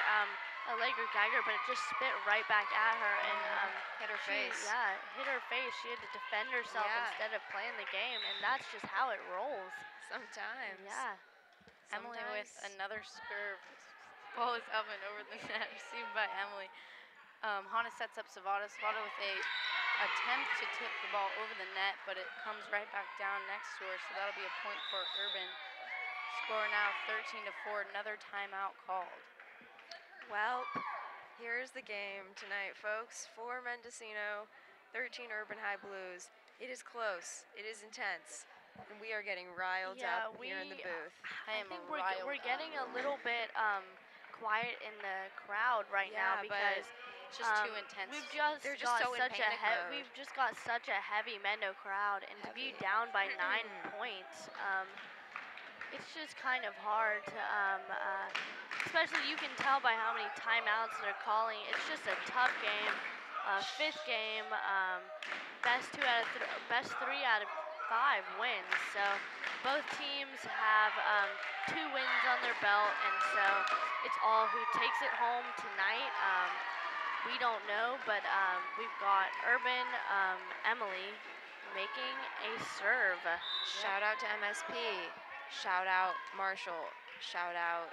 Allegra Geiger, but it just spit right back at her and hit her face. Yeah, hit her face. She had to defend herself instead of playing the game, and that's just how it rolls. Sometimes. Yeah. Emily with another serve. Ball is up and over the net, received by Emily. Hana sets up Savada. Savada with a attempt to tip the ball over the net, but it comes right back down next to her, so that'll be a point for Urban. Score now 13-4, another timeout called. Well, here's the game tonight, folks. For Mendocino, 13 Urban High Blues. It is close, it is intense, and we are getting riled up here in the booth. I think we're getting a little bit quiet in the crowd right now because it's just too intense. We've just we've just got such a heavy Mendo crowd, and to be down by 9 points, it's just kind of hard to, especially you can tell by how many timeouts they're calling. It's just a tough game, fifth game, best 3 out of 5 wins. So both teams have 2 wins on their belt, and so it's all who takes it home tonight. We don't know, but we've got Urban Emily making a serve. Shout out to MSP. Shout out Marshall. Shout out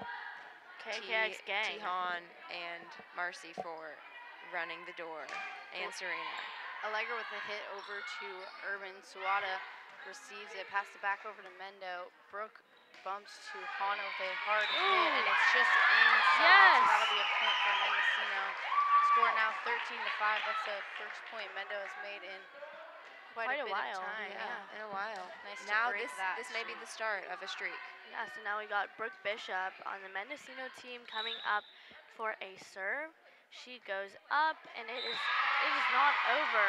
KAKX gang. Tihan and Marcy for running the door. And Serena. Allegra with a hit over to Urban. Suwada receives it, passes it back over to Mendo. Brooke bumps to Hana with a hard hit, and it's just inside. So that'll be a point for Mendocino. Score now 13-5. That's the first point Mendo has made in quite a while. Time. Yeah, in a while. Nice now to break this may be the start of a streak. Yeah, so now we got Brooke Bishop on the Mendocino team coming up for a serve. She goes up, and it is not over.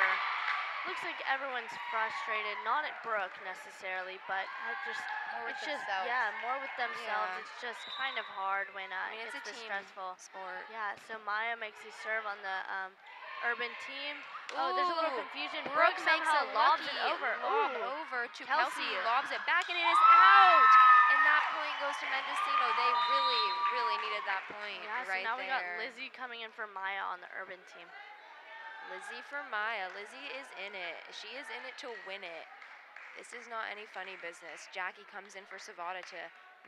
Looks like everyone's frustrated, not at Brooke necessarily, but more with themselves. Yeah. It's just kind of hard when it's a this team stressful sport. Yeah, so Maya makes a serve on the Urban team. Oh, there's a little confusion. Brooke somehow lobs it over. Over to Kelsey lobs it back, and it is out. And that point goes to Mendocino. They really, really needed that point. Yeah, right so now there. we got Lizzie coming in for Maya on the Urban team. Lizzie for Maya. Lizzie is in it. She is in it to win it. This is not any funny business. Jackie comes in for Savada to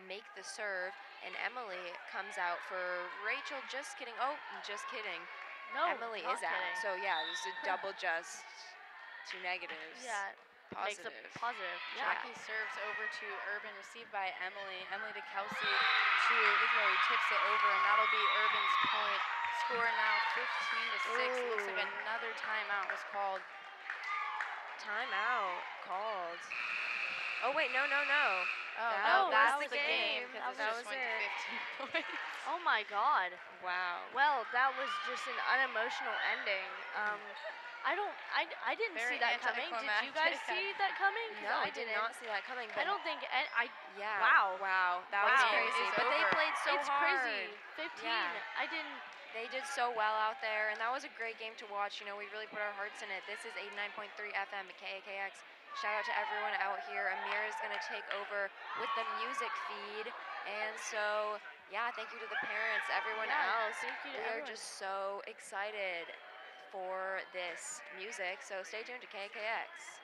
make the serve, and Emily comes out for Rachel. Just kidding. Oh, just kidding. No, Emily not is out. kidding. So yeah, this is a double just. 2 negatives. Yeah. Positive. Makes a positive. Yeah. Jackie serves over to Urban, received by Emily. Emily to Kelsey to Isabel, who tips it over, and that'll be Urban's point. Score now 15-6. Looks like another timeout was called. Timeout called. Oh wait, no. Oh, that's the game. That That was just went it. to 15 points. Oh my God. Wow. Well, that was just an unemotional ending. I didn't Very see that coming. Did you guys anticlimactic. see that coming? 'Cause No, I I did didn't. not see that coming. I don't think. Yeah. Wow. That was Wow. crazy. It's But they over. played so It's hard. crazy. 15. Yeah. I didn't. They did so well out there, and that was a great game to watch. You know, we really put our hearts in it. This is 89.3 FM at KAKX. Shout out to everyone out here. Amira is going to take over with the music feed. And so, yeah, thank you to the parents, everyone else. Thank you to We everyone. are just so excited for this music, so stay tuned to KAKX.